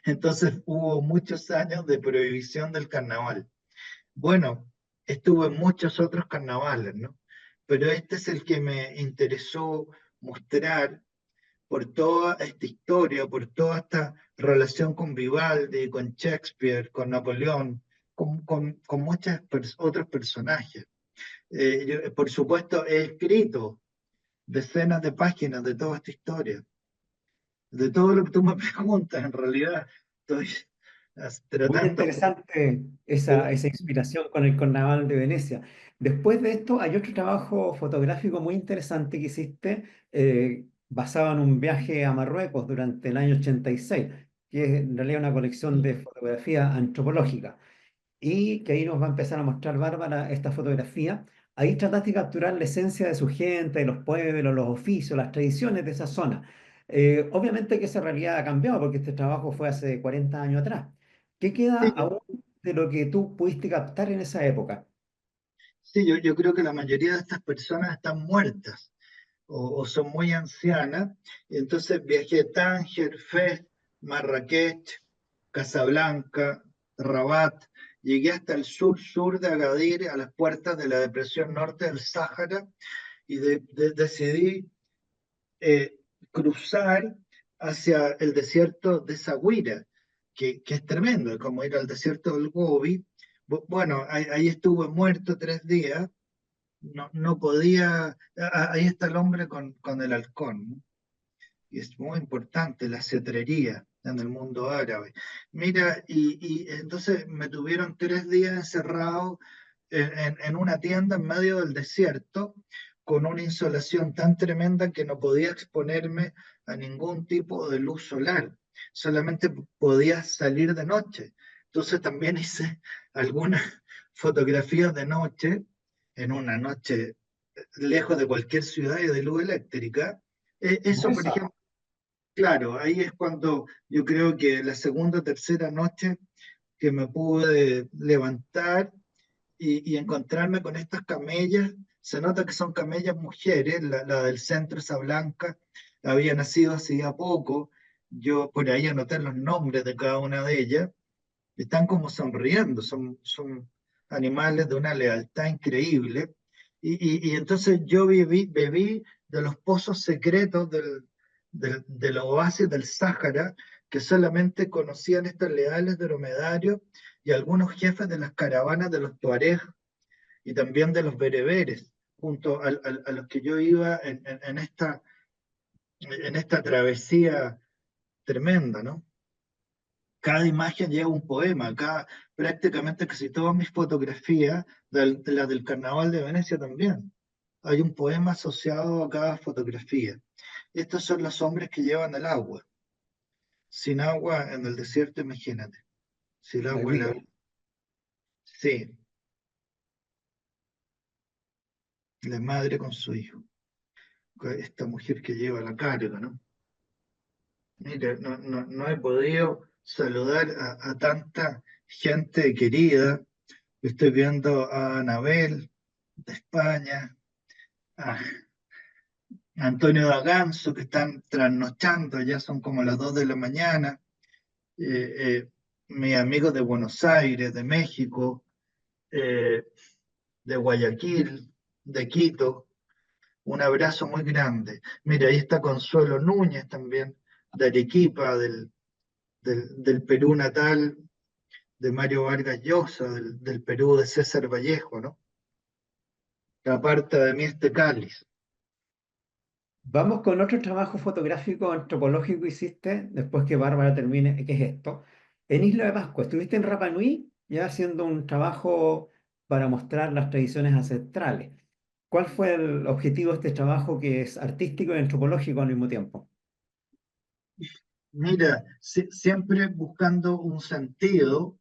Entonces hubo muchos años de prohibición del carnaval. Bueno, estuve en muchos otros carnavales, ¿no? Pero este es el que me interesó mostrar por toda esta historia, por toda esta relación con Vivaldi, con Shakespeare, con Napoleón, con muchos otros personajes. Por supuesto, he escrito decenas de páginas de toda esta historia, de todo lo que tú me preguntas, en realidad estoy Muy tratando interesante de... esa inspiración con el Carnaval de Venecia. Después de esto, hay otro trabajo fotográfico muy interesante que hiciste basado en un viaje a Marruecos durante el año 86. que es en realidad una colección de fotografía antropológica y que ahí nos va a empezar a mostrar Bárbara esta fotografía. Ahí trataste de capturar la esencia de su gente, de los pueblos, los oficios, las tradiciones de esa zona. Obviamente que esa realidad ha cambiado porque este trabajo fue hace 40 años atrás. ¿Qué queda Sí, aún de lo que tú pudiste captar en esa época? sí, yo creo que la mayoría de estas personas están muertas o son muy ancianas. Y entonces viajé a Tánger, Fez, Marrakech, Casablanca, Rabat. Llegué hasta el sur de Agadir, a las puertas de la depresión norte del Sáhara, y decidí eh, cruzar hacia el desierto de Zaguira, que es tremendo, es como ir al desierto del Gobi. Bueno, ahí estuve muerto 3 días, no podía, ahí está el hombre con el halcón, ¿no? Y es muy importante la cetrería en el mundo árabe. Mira, y entonces me tuvieron 3 días encerrado en una tienda en medio del desierto, con una insolación tan tremenda que no podía exponerme a ningún tipo de luz solar, solamente podía salir de noche. Entonces también hice algunas fotografías de noche, en una noche lejos de cualquier ciudad y de luz eléctrica. Eso, por Gruesa. ejemplo, claro, ahí es cuando yo creo que la segunda o tercera noche que me pude levantar y encontrarme con estas camellas. Se nota que son camellas mujeres, la del centro, esa blanca, había nacido hace ya poco. Yo por ahí anoté los nombres de cada una de ellas. Están como sonriendo, son animales de una lealtad increíble. Y entonces yo bebí de los pozos secretos del oasis del Sáhara, que solamente conocían estos leales dromedarios y algunos jefes de las caravanas de los tuareg y también de los bereberes, junto a los que yo iba en esta travesía tremenda, ¿no? Cada imagen lleva un poema, prácticamente casi todas mis fotografías, de las del Carnaval de Venecia también, hay un poema asociado a cada fotografía. Estos son los hombres que llevan el agua. Sin agua en el desierto, imagínate. Si el No hay agua es la vida. vida. Sí, la madre con su hijo. Esta mujer que lleva la carga, ¿no? Mira, no he podido saludar a tanta gente querida. Estoy viendo a Anabel de España, a Antonio Daganzo, que están trasnochando, ya son como las 2 de la mañana, eh, eh, mis amigos de Buenos Aires, de México, eh, de Guayaquil, de Quito, un abrazo muy grande. Mira, ahí está Consuelo Núñez también, de Arequipa, del Perú natal, de Mario Vargas Llosa, del Perú de César Vallejo, ¿no? Que aparta de mí este cáliz. Vamos con otro trabajo fotográfico antropológico que hiciste después que Bárbara termine. ¿Qué es esto? En Isla de Pascua, estuviste en Rapa Nui ya haciendo un trabajo para mostrar las tradiciones ancestrales. ¿Cuál fue el objetivo de este trabajo que es artístico y antropológico al mismo tiempo? Mira, siempre buscando un sentido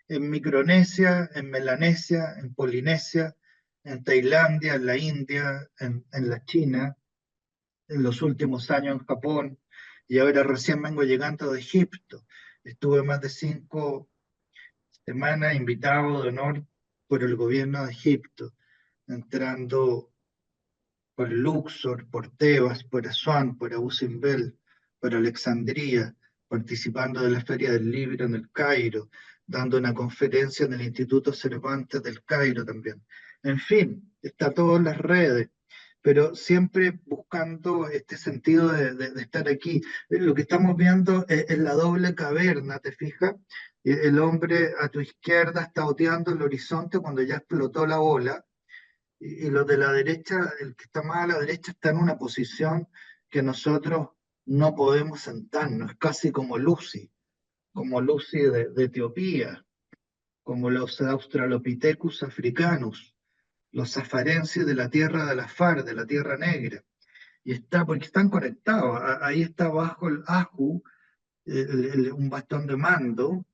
en Micronesia, en Melanesia, en Polinesia, en Tailandia, en la India, en la China, en los últimos años en Japón, y ahora recién vengo llegando de Egipto. Estuve más de 5 semanas invitado de honor por el gobierno de Egipto, entrando por Luxor, por Tebas, por Asuán, por Abu Simbel, por Alejandría, participando de la Feria del Libro en el Cairo, dando una conferencia en el Instituto Cervantes del Cairo también. En fin, está todo en las redes, pero siempre buscando este sentido de estar aquí. Lo que estamos viendo es la doble caverna, ¿te fijas? El hombre a tu izquierda está oteando el horizonte cuando ya explotó la ola, y los de la derecha, el que está más a la derecha está en una posición que nosotros no podemos sentarnos, casi como Lucy de Etiopía, como los Australopithecus africanos, los safarenses de la tierra de la Far, de la Tierra Negra. Y está, porque están conectados, ahí está abajo el Ajú, un bastón de mando,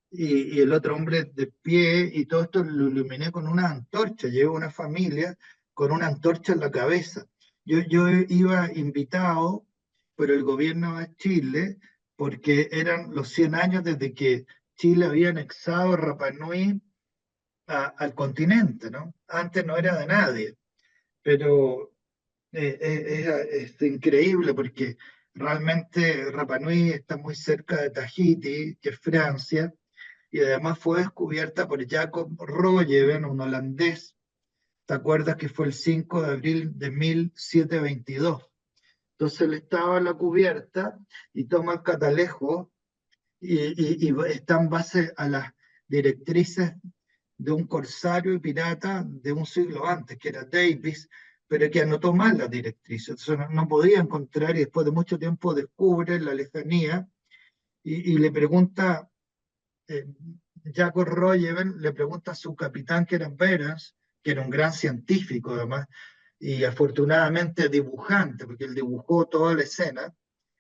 y el otro hombre de pie, y todo esto lo iluminé con una antorcha. Llevo una familia con una antorcha en la cabeza. Yo iba invitado por el gobierno de Chile porque eran los 100 años desde que Chile había anexado Rapa Nui al continente, ¿no? Antes no era de nadie, pero es increíble porque realmente Rapa Nui está muy cerca de Tahití, que es Francia, y además fue descubierta por Jacob Roggeveen, un holandés. ¿Te acuerdas que fue el 5 de abril de 1722? Entonces él estaba en la cubierta y toma el catalejo y está en base a las directrices de un corsario y pirata de un siglo antes, que era Davis, pero que anotó mal las directrices. Entonces no podía encontrar y después de mucho tiempo descubre en la lejanía y le pregunta, eh, Jacob Roggeveen le pregunta a su capitán, que era Behrens, que era un gran científico además, y afortunadamente dibujante, porque él dibujó toda la escena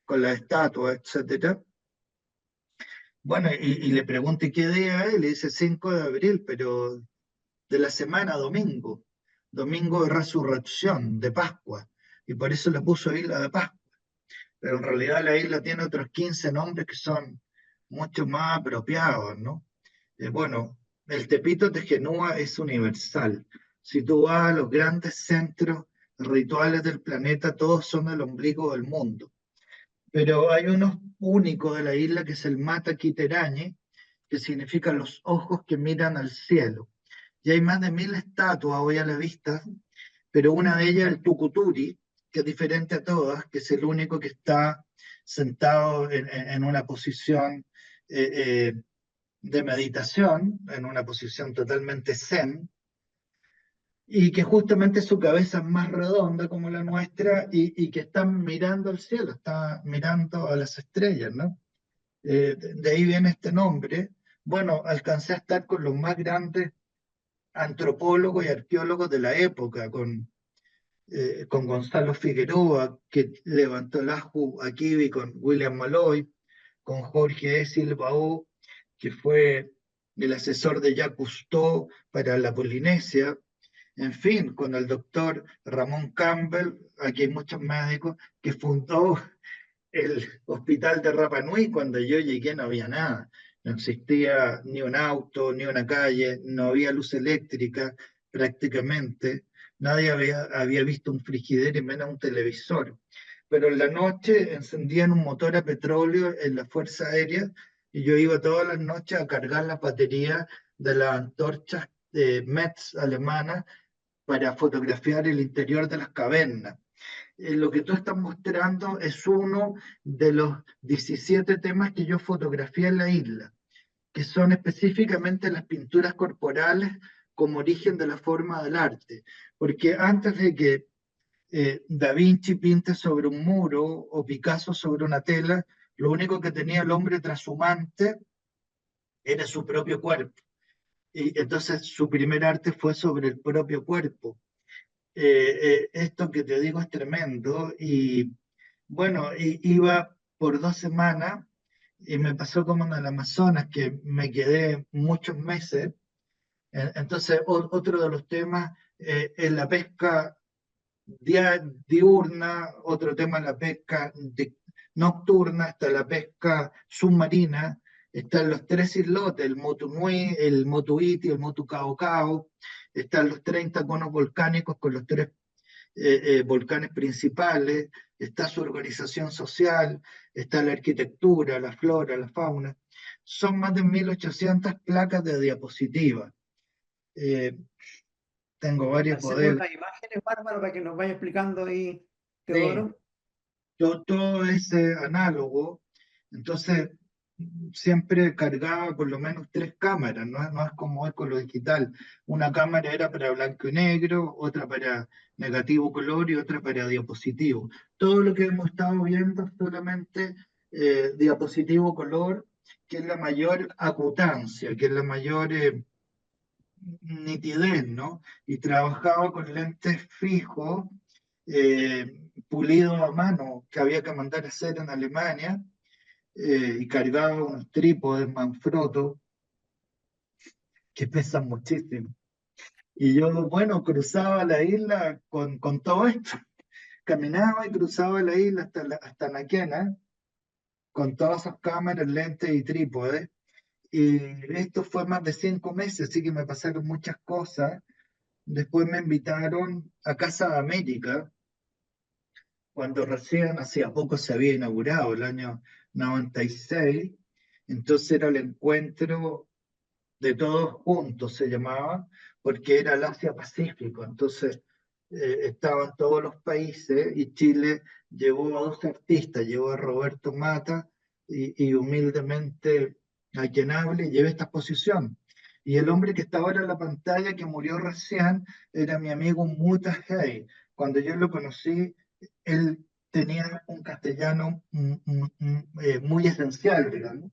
con las estatuas, etcétera. Bueno, y le pregunta ¿y qué día es? Y le dice 5 de abril, pero de la semana, domingo, domingo de resurrección, de Pascua, y por eso le puso Isla de Pascua. Pero en realidad la isla tiene otros 15 nombres que son mucho más apropiados, ¿no? Bueno, el Tepito de Genúa es universal. Si tú vas a los grandes centros rituales del planeta, todos son el ombligo del mundo. Pero hay uno único de la isla que es el Mata Quiterañe, que significa los ojos que miran al cielo. Y hay más de 1000 estatuas hoy a la vista, pero una de ellas es el Tucuturi, que es diferente a todas, que es el único que está sentado en una posición eh, eh, de meditación, en una posición totalmente zen, y que justamente su cabeza es más redonda como la nuestra y que está mirando al cielo, está mirando a las estrellas, ¿no? De ahí viene este nombre. Bueno, alcancé a estar con los más grandes antropólogos y arqueólogos de la época, con Gonzalo Figueroa, que levantó el Ajú Akivi con William Malloy, con Jorge E. Silvaó, que fue el asesor de Jacques Cousteau para la Polinesia, en fin, con el doctor Ramón Campbell, aquí hay muchos médicos, que fundó el hospital de Rapa Nui. Cuando yo llegué no había nada, no existía ni un auto, ni una calle, no había luz eléctrica prácticamente, nadie había visto un frigider y menos un televisor. Pero en la noche encendían un motor a petróleo en la Fuerza Aérea y yo iba todas las noches a cargar las baterías de las antorchas Metz alemanas para fotografiar el interior de las cavernas. Lo que tú estás mostrando es uno de los 17 temas que yo fotografié en la isla, que son específicamente las pinturas corporales como origen de la forma del arte. Porque antes de que Da Vinci pinte sobre un muro o Picasso sobre una tela, lo único que tenía el hombre trashumante era su propio cuerpo. Y entonces su primer arte fue sobre el propio cuerpo. Esto que te digo es tremendo y bueno, iba por 2 semanas y me pasó como en el Amazonas que me quedé muchos meses. Entonces, otro de los temas es la pesca diurna, otro tema es la pesca nocturna, está la pesca submarina, están los tres islotes, el Motu Nui, el Motu Iti, el Motu Cao Cao, están los 30 conos volcánicos con los tres volcanes principales, está su organización social, está la arquitectura, la flora, la fauna. Son más de 1800 placas de diapositiva. Eh, Tengo varias Hacemos bodegas. unas imágenes, Bárbaro, para que nos vaya explicando ahí, Sí, Teodoro. todo es análogo, entonces siempre cargaba por lo menos 3 cámaras, no es como es con lo digital. Una cámara era para blanco y negro, otra para negativo color y otra para diapositivo. Todo lo que hemos estado viendo es solamente diapositivo color, que es la mayor acutancia, que es la mayor nitidez, ¿no? Y trabajaba con lentes fijos, pulidos a mano, que había que mandar a hacer en Alemania, y cargaba unos trípodes Manfrotto que pesan muchísimo. Y yo, bueno, cruzaba la isla con todo esto. Caminaba y cruzaba la isla hasta Naquena, con todas esas cámaras, lentes y trípodes. Y esto fue más de 5 meses, así que me pasaron muchas cosas. Después me invitaron a Casa de América, cuando recién, hacía poco se había inaugurado, el año 96. Entonces era el encuentro de todos juntos, se llamaba, porque era el Asia-Pacífico. Entonces estaban todos los países y Chile llevó a dos artistas, llevó a Roberto Mata y humildemente a quien hable llevé esta exposición. Y el hombre que está ahora en la pantalla, que murió recién, era mi amigo Muta Hey. Cuando yo lo conocí, él tenía un castellano muy esencial, digamos.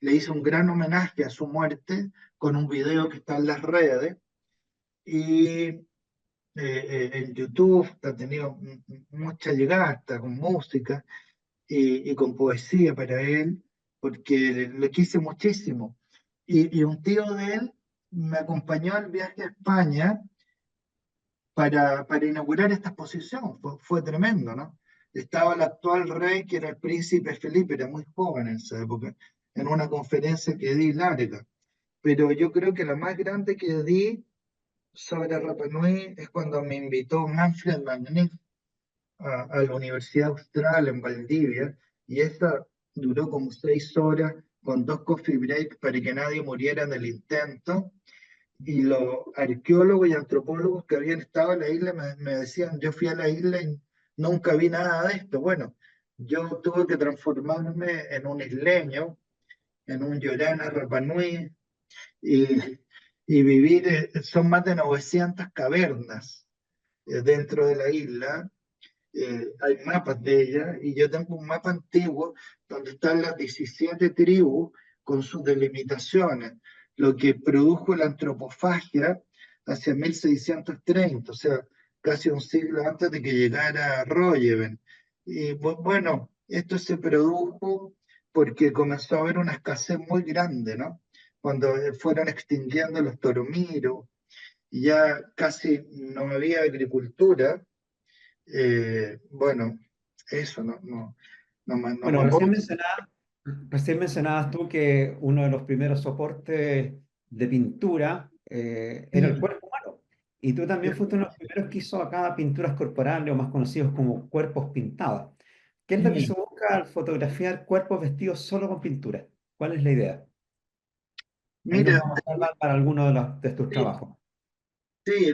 Le hizo un gran homenaje a su muerte con un video que está en las redes y en YouTube ha tenido mucha llegada, hasta con música y con poesía para él, porque le quise muchísimo. Y un tío de él me acompañó al viaje a España para inaugurar esta exposición. Fue tremendo, ¿no? Estaba el actual rey, que era el príncipe Felipe, era muy joven en esa época, en una conferencia que di larga. Pero yo creo que la más grande que di sobre Rapa Nui es cuando me invitó Manfred Magnif a la Universidad Austral en Valdivia, y esa duró como 6 horas con 2 coffee breaks para que nadie muriera en el intento. Y los arqueólogos y antropólogos que habían estado en la isla me decían, yo fui a la isla y nunca vi nada de esto. Bueno, yo tuve que transformarme en un isleño, en un Llorana Rapa Nui, y, y vivir, son más de 900 cavernas dentro de la isla. Hay mapas de ella y yo tengo un mapa antiguo donde están las 17 tribus con sus delimitaciones, lo que produjo la antropofagia hacia 1630, o sea, casi un siglo antes de que llegara Royeven. Y bueno, esto se produjo porque comenzó a haber una escasez muy grande, ¿no? Cuando fueron extinguiendo los toromiros y ya casi no había agricultura. Bueno, eso no Bueno, me puedo. recién mencionabas tú que uno de los primeros soportes de pintura era el Mm, cuerpo humano. Y tú también fuiste uno de los primeros que hizo acá pinturas corporales o más conocidos como cuerpos pintados. ¿Qué es lo que se mm. busca al fotografiar cuerpos vestidos solo con pintura? ¿Cuál es la idea? Ahí nos Mira, vamos a hablar para alguno de tus sí, trabajos. sí,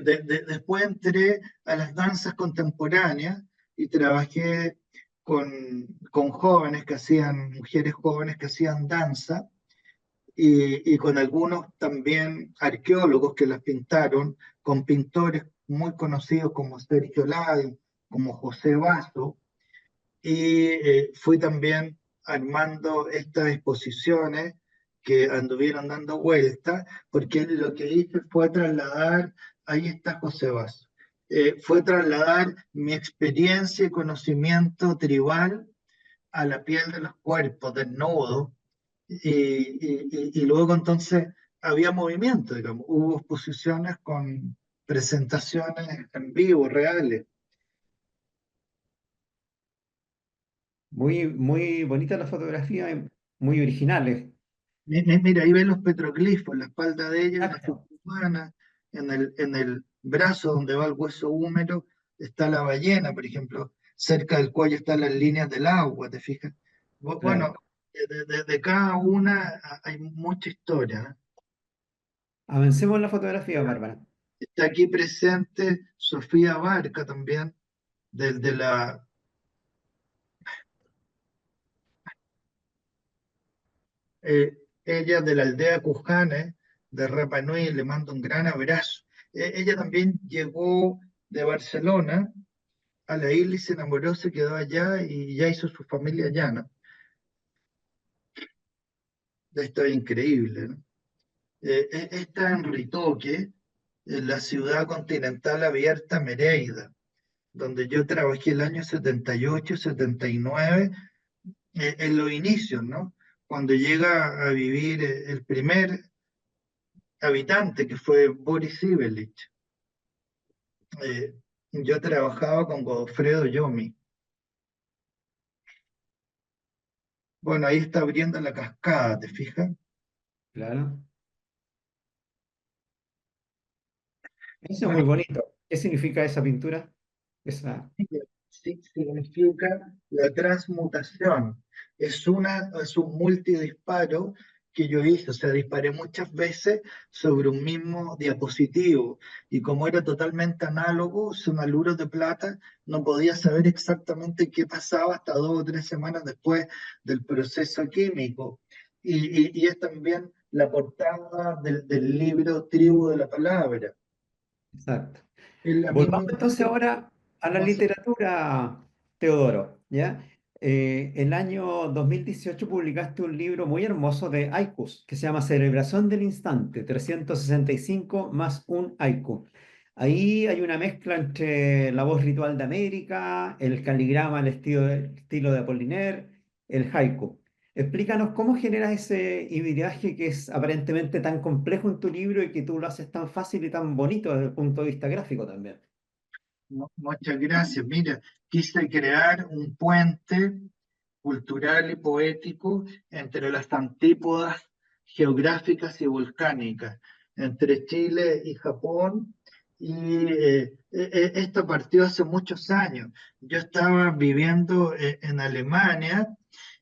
después entré a las danzas contemporáneas y trabajé con jóvenes que hacían, mujeres jóvenes que hacían danza y con algunos también arqueólogos que las pintaron, con pintores muy conocidos como Sergio Lai, como José Basso. Y fui también armando estas exposiciones que anduvieron dando vueltas, porque lo que hice fue trasladar, ahí está José Vaz, fue trasladar mi experiencia y conocimiento tribal a la piel de los cuerpos, desnudos, y luego entonces había movimiento, digamos, hubo exposiciones con presentaciones en vivo, reales. Muy, muy bonitas las fotografías, y muy originales. Mira, ahí ven los petroglifos, en la espalda de ella, una figura Exacto, humana, en el brazo donde va el hueso húmero está la ballena, por ejemplo, cerca del cuello están las líneas del agua, ¿te fijas? Bueno, claro. de cada una hay mucha historia. Avancemos en la fotografía, Bárbara. Está aquí presente Sofía Barca también, de la, ella de la aldea Cujane, de Rapa Nui, le mando un gran abrazo. Ella también llegó de Barcelona a la isla y se enamoró, se quedó allá y ya hizo su familia allá, ¿no? Esto es increíble, ¿no? Está en Ritoque, en la ciudad continental abierta Mereida, donde yo trabajé el año 78, 79, en los inicios, ¿no? Cuando llega a vivir el primer habitante, que fue Boris Ivelich. Eh, yo trabajaba con Godofredo Yomi. Bueno, ahí está abriendo la cascada, ¿te fijas? Claro. Eso es muy Bueno, bonito. ¿Qué significa esa pintura? Esa, sí, significa la transmutación. Es un multidisparo que yo hice, o sea, disparé muchas veces sobre un mismo diapositivo y como era totalmente análogo, son aluros de plata, no podía saber exactamente qué pasaba hasta 2 o 3 semanas después del proceso químico. Y es también la portada del libro Tribu de la Palabra. exacto. Es la misma Volvamos entonces imagen. ahora a la No sé. literatura, Teodoro, ¿ya? El año 2018 publicaste un libro muy hermoso de haikus que se llama Celebración del Instante, 365 más un haiku. Ahí hay una mezcla entre la voz ritual de América, el caligrama, el estilo de Apollinaire, el haiku. Explícanos cómo generas ese hibridaje que es aparentemente tan complejo en tu libro y que tú lo haces tan fácil y tan bonito desde el punto de vista gráfico también. Muchas gracias. Mira, quise crear un puente cultural y poético entre las antípodas geográficas y volcánicas, entre Chile y Japón. Y esto partió hace muchos años. Yo estaba viviendo en Alemania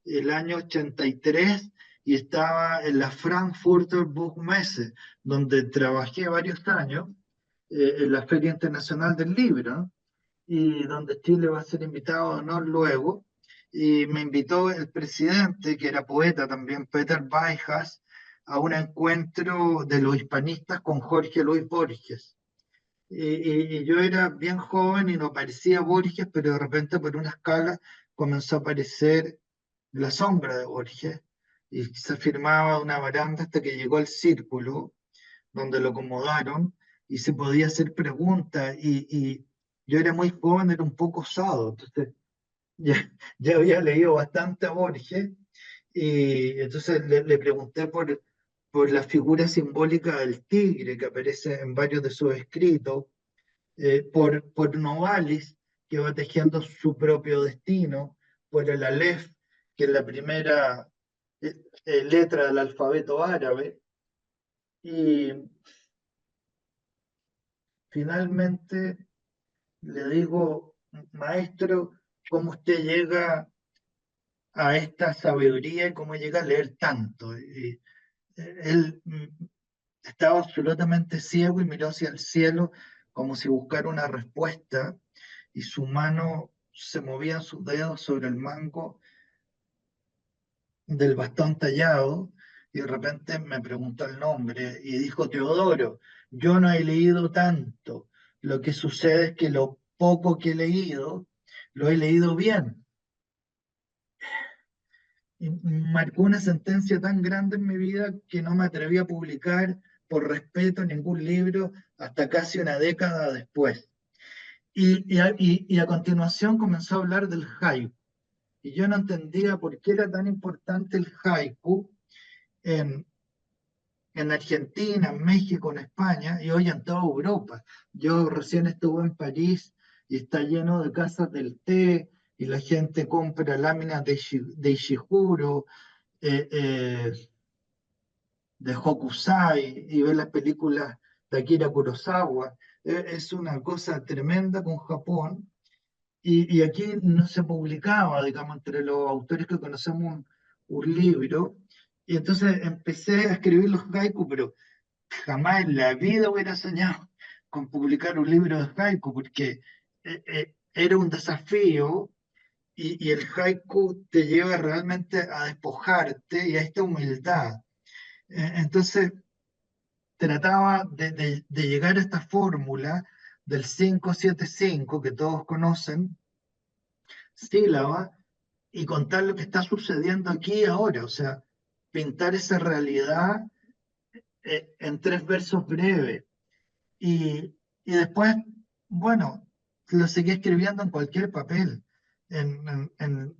el año 83 y estaba en la Frankfurter Buchmesse, donde trabajé varios años en la Feria Internacional del Libro, y donde Chile va a ser invitado de honor luego. Y me invitó el presidente, que era poeta también, Peter Baijas, a un encuentro de los hispanistas con Jorge Luis Borges. Y yo era bien joven y no parecía Borges, pero de repente por una escala comenzó a aparecer la sombra de Borges y se firmaba una baranda hasta que llegó al círculo donde lo acomodaron y se podía hacer preguntas y yo era muy joven, era un poco osado, entonces ya, ya había leído bastante a Borges y entonces le pregunté por la figura simbólica del tigre que aparece en varios de sus escritos, por Novalis, que va tejiendo su propio destino, por el Aleph, que es la primera letra del alfabeto árabe, y finalmente le digo, maestro, ¿cómo usted llega a esta sabiduría y cómo llega a leer tanto? Y él estaba absolutamente ciego y miró hacia el cielo como si buscara una respuesta y su mano se movía sus dedos sobre el mango del bastón tallado y de repente me preguntó el nombre y dijo, Teodoro, yo no he leído tanto. Lo que sucede es que lo poco que he leído, lo he leído bien. Y marcó una sentencia tan grande en mi vida que no me atreví a publicar por respeto ningún libro hasta casi una década después. Y a continuación comenzó a hablar del haiku. Y yo no entendía por qué era tan importante el haiku en, en Argentina, en México, en España y hoy en toda Europa. Yo recién estuve en París y está lleno de casas del té y la gente compra láminas de Ishiguro, eh, eh, de Hokusai y ve las películas de Akira Kurosawa. Es una cosa tremenda con Japón y aquí no se publicaba, digamos, entre los autores que conocemos un libro. Y entonces empecé a escribir los haiku, pero jamás en la vida hubiera soñado con publicar un libro de haiku, porque era un desafío y el haiku te lleva realmente a despojarte y a esta humildad. Entonces trataba de llegar a esta fórmula del 5-7-5 que todos conocen, sílaba, y contar lo que está sucediendo aquí y ahora, o sea, pintar esa realidad en 3 versos breves. Y después, bueno, lo seguí escribiendo en cualquier papel, en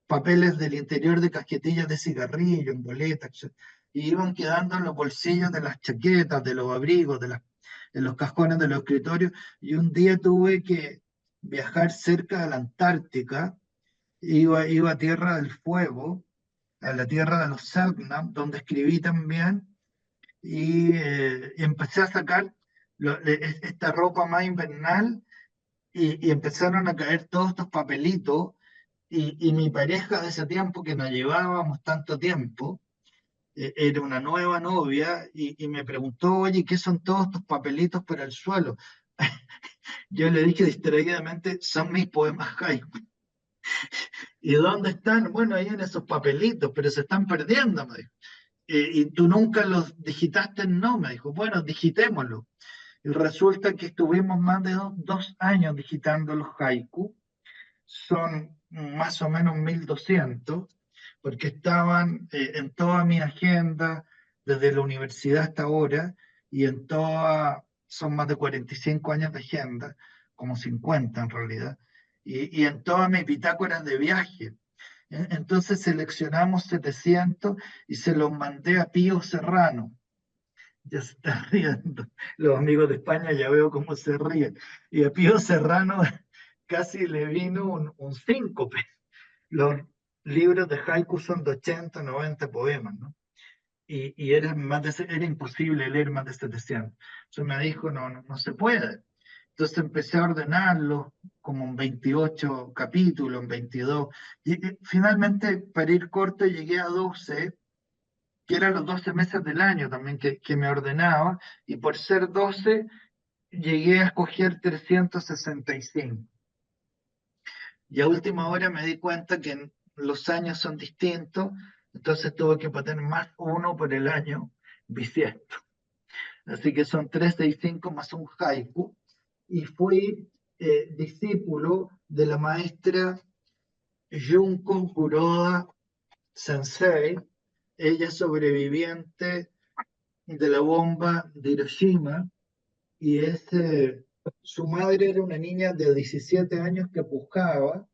papeles del interior de cajetillas de cigarrillo, en boletas, etc. Y iban quedando en los bolsillos de las chaquetas, de los abrigos, en los cajones de los escritorios. Y un día tuve que viajar cerca de la Antártica, iba a Tierra del Fuego, a la tierra de los Selknam, donde escribí también, y empecé a sacar esta ropa más invernal, y empezaron a caer todos estos papelitos, y mi pareja de ese tiempo, que nos llevábamos tanto tiempo, era una nueva novia, y me preguntó, oye, ¿qué son todos estos papelitos por el suelo? Yo le dije distraídamente, son mis poemas haiku. ¿Y dónde están? Bueno, ahí en esos papelitos, pero se están perdiendo, me dijo. Y tú nunca los digitaste, no, me dijo. Bueno, digitémoslo. Y resulta que estuvimos más de 2 años digitando los haiku. Son más o menos 1200, porque estaban en toda mi agenda desde la universidad hasta ahora, y son más de 45 años de agenda, como 50 en realidad, y en todas mis bitácoras de viaje. Entonces seleccionamos 700 y se los mandé a Pío Serrano. Ya se está riendo. Los amigos de España ya veo cómo se ríen. Y a Pío Serrano casi le vino un síncope. Los libros de haiku son de 80, 90 poemas, ¿no? Y era imposible leer más de 700. Entonces me dijo, no, no, no se puede. Entonces empecé a ordenarlo como en 28 capítulos, en 22. Y finalmente, para ir corto, llegué a 12, que eran los 12 meses del año también que me ordenaba. Y por ser 12, llegué a escoger 365. Y a última hora me di cuenta que los años son distintos, entonces tuve que poner más uno por el año bisiesto. Así que son 365 más un haiku. Y fui discípulo de la maestra Junko Kuroda Sensei. Ella es sobreviviente de la bomba de Hiroshima, y su madre era una niña de 17 años que pujaba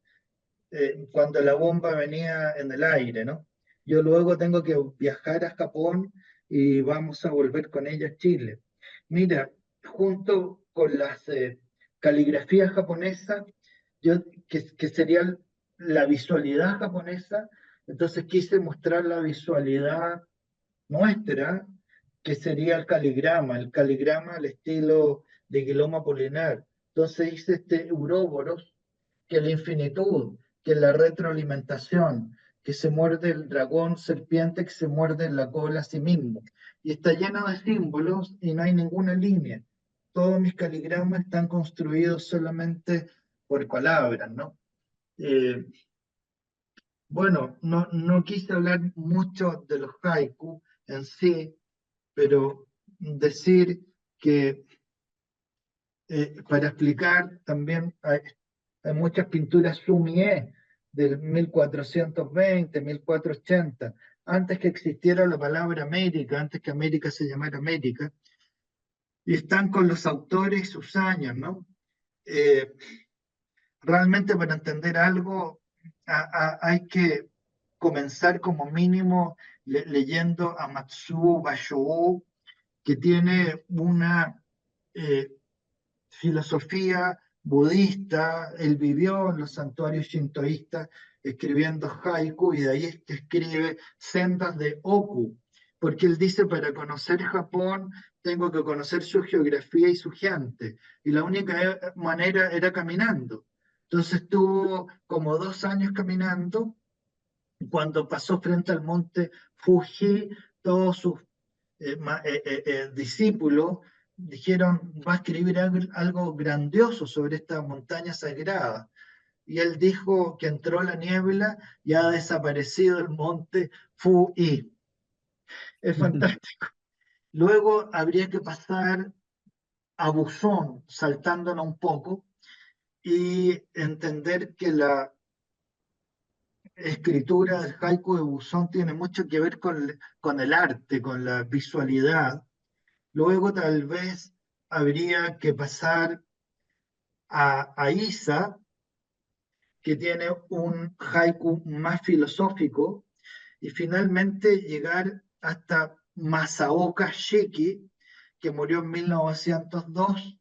cuando la bomba venía en el aire, ¿no? Yo luego tengo que viajar a Japón y vamos a volver con ella a Chile. Mira, junto con las caligrafías japonesas, que sería la visualidad japonesa, entonces quise mostrar la visualidad nuestra, que sería el caligrama al estilo de Guillaume Apollinaire. Entonces hice este Uroboros, que la infinitud, que la retroalimentación, que se muerde el dragón serpiente que se muerde en la cola a sí mismo. Y está lleno de símbolos y no hay ninguna línea. Todos mis caligramas están construidos solamente por palabras, ¿no? Eh, bueno, no, no quise hablar mucho de los haiku en sí, pero decir que para explicar también hay muchas pinturas Sumie del 1420, 1480, antes que existiera la palabra América, antes que América se llamara América, y están con los autores y sus años, ¿no? Eh, Realmente para entender algo hay que comenzar como mínimo leyendo a Matsuo Bashou, que tiene una eh, filosofía budista. Él vivió en los santuarios shintoístas escribiendo haiku, y de ahí es que escribe sendas de oku, porque él dice, para conocer Japón tengo que conocer su geografía y su gente, y la única manera era caminando. Entonces estuvo como 2 años caminando. Cuando pasó frente al monte Fuji, todos sus discípulos dijeron, va a escribir algo grandioso sobre esta montaña sagrada. Y él dijo que entró la niebla y ha desaparecido el monte Fuji. Es fantástico. Luego habría que pasar a Buzón, saltándonos un poco, y entender que la escritura del haiku de Buzón tiene mucho que ver con el arte, con la visualidad. Luego tal vez habría que pasar a Isa, que tiene un haiku más filosófico, y finalmente llegar hasta Masaoka Shiki, que murió en 1902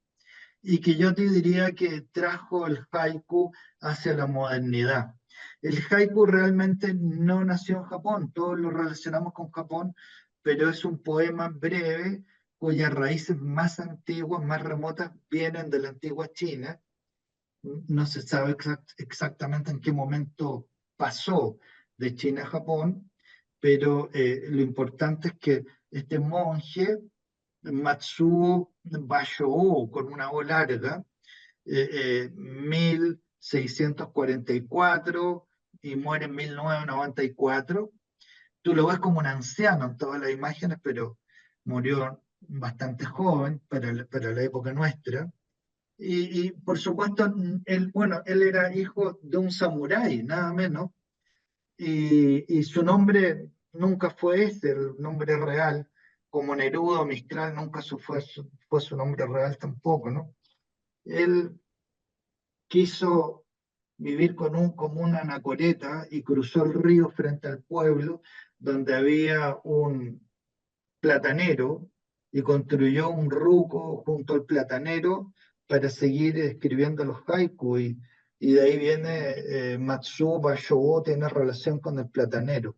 y que yo te diría que trajo el haiku hacia la modernidad. El haiku realmente no nació en Japón, todos lo relacionamos con Japón, pero es un poema breve cuyas raíces más antiguas, más remotas, vienen de la antigua China. No se sabe exactamente en qué momento pasó de China a Japón, pero lo importante es que este monje, Matsuo Bashō, con una O larga, 1644 y muere en 1994. Tú lo ves como un anciano en todas las imágenes, pero murió bastante joven para la época nuestra. Por supuesto, él, bueno, él era hijo de un samurái, nada menos, y su nombre nunca fue ese, el nombre real, como Neruda o Mistral nunca fue su nombre real tampoco, ¿no? Él quiso vivir como una anacoreta y cruzó el río frente al pueblo donde había un platanero y construyó un ruco junto al platanero para seguir escribiendo los haiku y de ahí viene Matsuo Basho tiene relación con el platanero.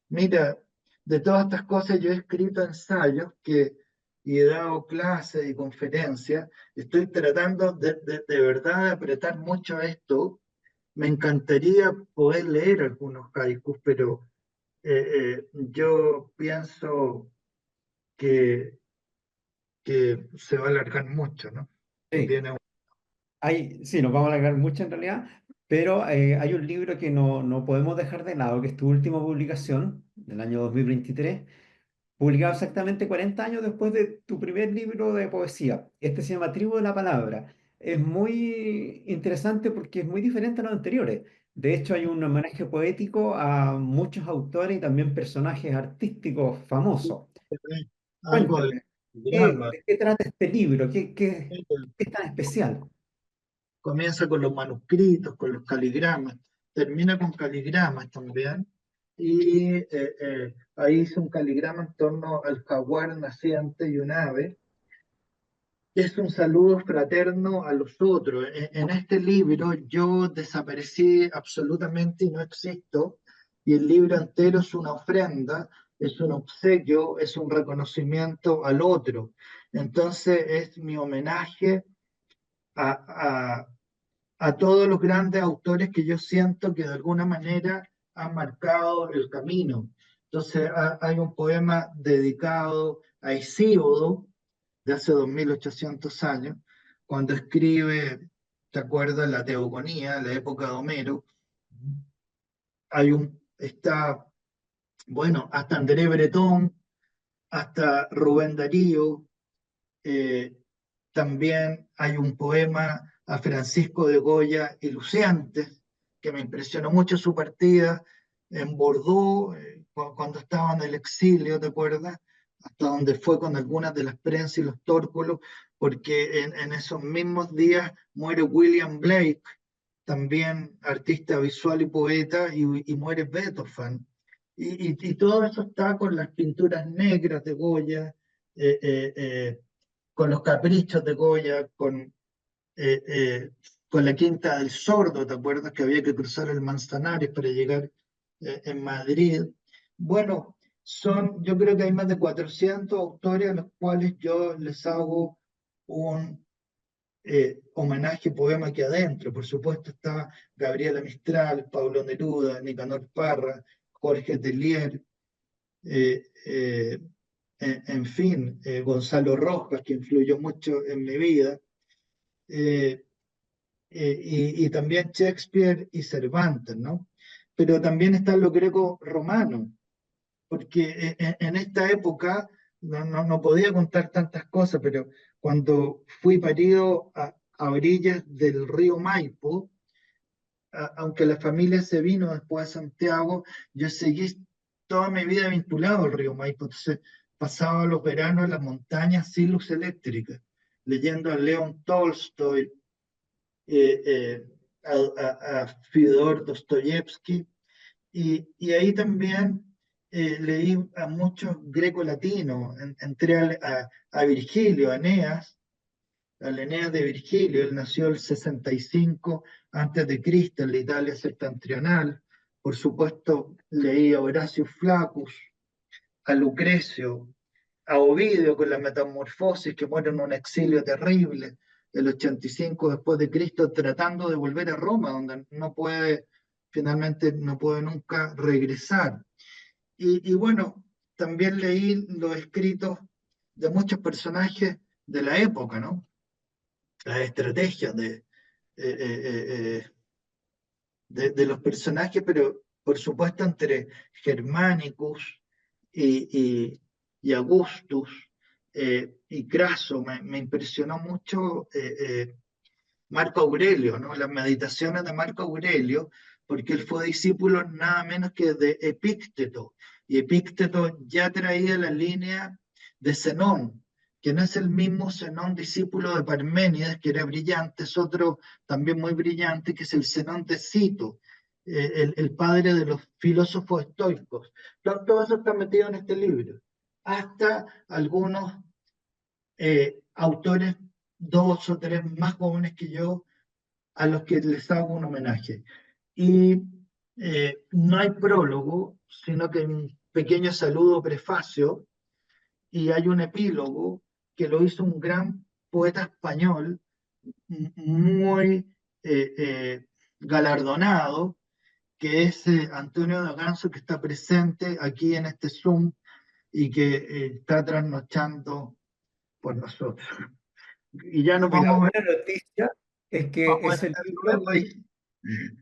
Mira, de todas estas cosas yo he escrito ensayos y he dado clases y conferencias. Estoy tratando de verdad de apretar mucho esto. Me encantaría poder leer algunos haikus, pero yo pienso que, que se va a alargar mucho, ¿no? Sí. Viene Sí, nos vamos a alargar mucho en realidad, pero hay un libro que no podemos dejar de lado, que es tu última publicación del año 2023, publicado exactamente 40 años después de tu primer libro de poesía. Este se llama Tribu de la Palabra. Es muy interesante porque es muy diferente a los anteriores. De hecho, hay un homenaje poético a muchos autores y también personajes artísticos famosos. algo de Cuéntame, drama. ¿de qué trata este libro? ¿Qué es tan especial? Comienza con los manuscritos, con los caligramas, termina con caligramas también. Ahí hice un caligrama en torno al jaguar naciente y un ave. Es un saludo fraterno a los otros. En este libro yo desaparecí absolutamente y no existo, y el libro entero es una ofrenda, es un obsequio, es un reconocimiento al otro. Entonces es mi homenaje a, a todos los grandes autores que yo siento que de alguna manera han marcado el camino. Entonces hay un poema dedicado a Hesíodo, de hace 2800 años, cuando escribe, ¿te acuerdas? La Teogonía, la época de Homero. Está, bueno, hasta André Breton, hasta Rubén Darío, eh, también hay un poema a Francisco de Goya y Luciantes, que me impresionó mucho su partida en Bordeaux, cuando estaba en el exilio, ¿te acuerdas? Hasta donde fue con algunas de las prensas y los tórculos, porque en esos mismos días muere William Blake, también artista visual y poeta, y muere Beethoven. Y todo eso está con las pinturas negras de Goya, eh, eh, eh, con los caprichos de Goya, eh, eh, con la Quinta del Sordo, ¿te acuerdas que había que cruzar el Manzanares para llegar en Madrid? Bueno, yo creo que hay más de 400 autores a los cuales yo les hago un homenaje, poema aquí adentro. Por supuesto está Gabriela Mistral, Pablo Neruda, Nicanor Parra, Jorge Telier, eh, eh, en fin, Gonzalo Rojas, que influyó mucho en mi vida, eh, y también Shakespeare y Cervantes, ¿no? Pero también están los grecos romanos, porque en esta época no podía contar tantas cosas, pero cuando fui parido a orillas del río Maipo, aunque la familia se vino después a Santiago, yo seguí toda mi vida vinculado al río Maipo. Entonces pasaba los veranos en las montañas sin luz eléctrica, leyendo a León Tolstoy, eh, eh, a Fyodor Dostoyevsky, y ahí también leí a muchos greco-latinos, entré a Virgilio, a Eneas, al Eneas de Virgilio. Él nació el 65 antes de Cristo en la Italia septentrional. Por supuesto, leí a Horacio Flaccus, a Lucrecio, a Ovidio con la Metamorfosis, que muere en un exilio terrible, el 85 después de Cristo, tratando de volver a Roma, donde no puede, finalmente no puede nunca regresar. Y bueno, también leí los escritos de muchos personajes de la época, ¿no? Las estrategias de los personajes, pero por supuesto entre Germanicus y Augustus y Craso. Me impresionó mucho Marco Aurelio, ¿no? Las meditaciones de Marco Aurelio, porque él fue discípulo nada menos que de Epícteto, y Epícteto ya traía la línea de Zenón, que no es el mismo Zenón discípulo de Parménides, que era brillante, es otro también muy brillante, que es el Zenón de Cito, el padre de los filósofos estoicos. Todo eso está metido en este libro, hasta algunos autores, dos o tres más jóvenes que yo, a los que les hago un homenaje. Y no hay prólogo, sino que un pequeño saludo prefacio, y hay un epílogo que lo hizo un gran poeta español, muy galardonado, que es Antonio de Ganso, que está presente aquí en este Zoom y que está trasnochando por nosotros. Y ya nos Y la vamos buena noticia es que vamos a estar luego ahí.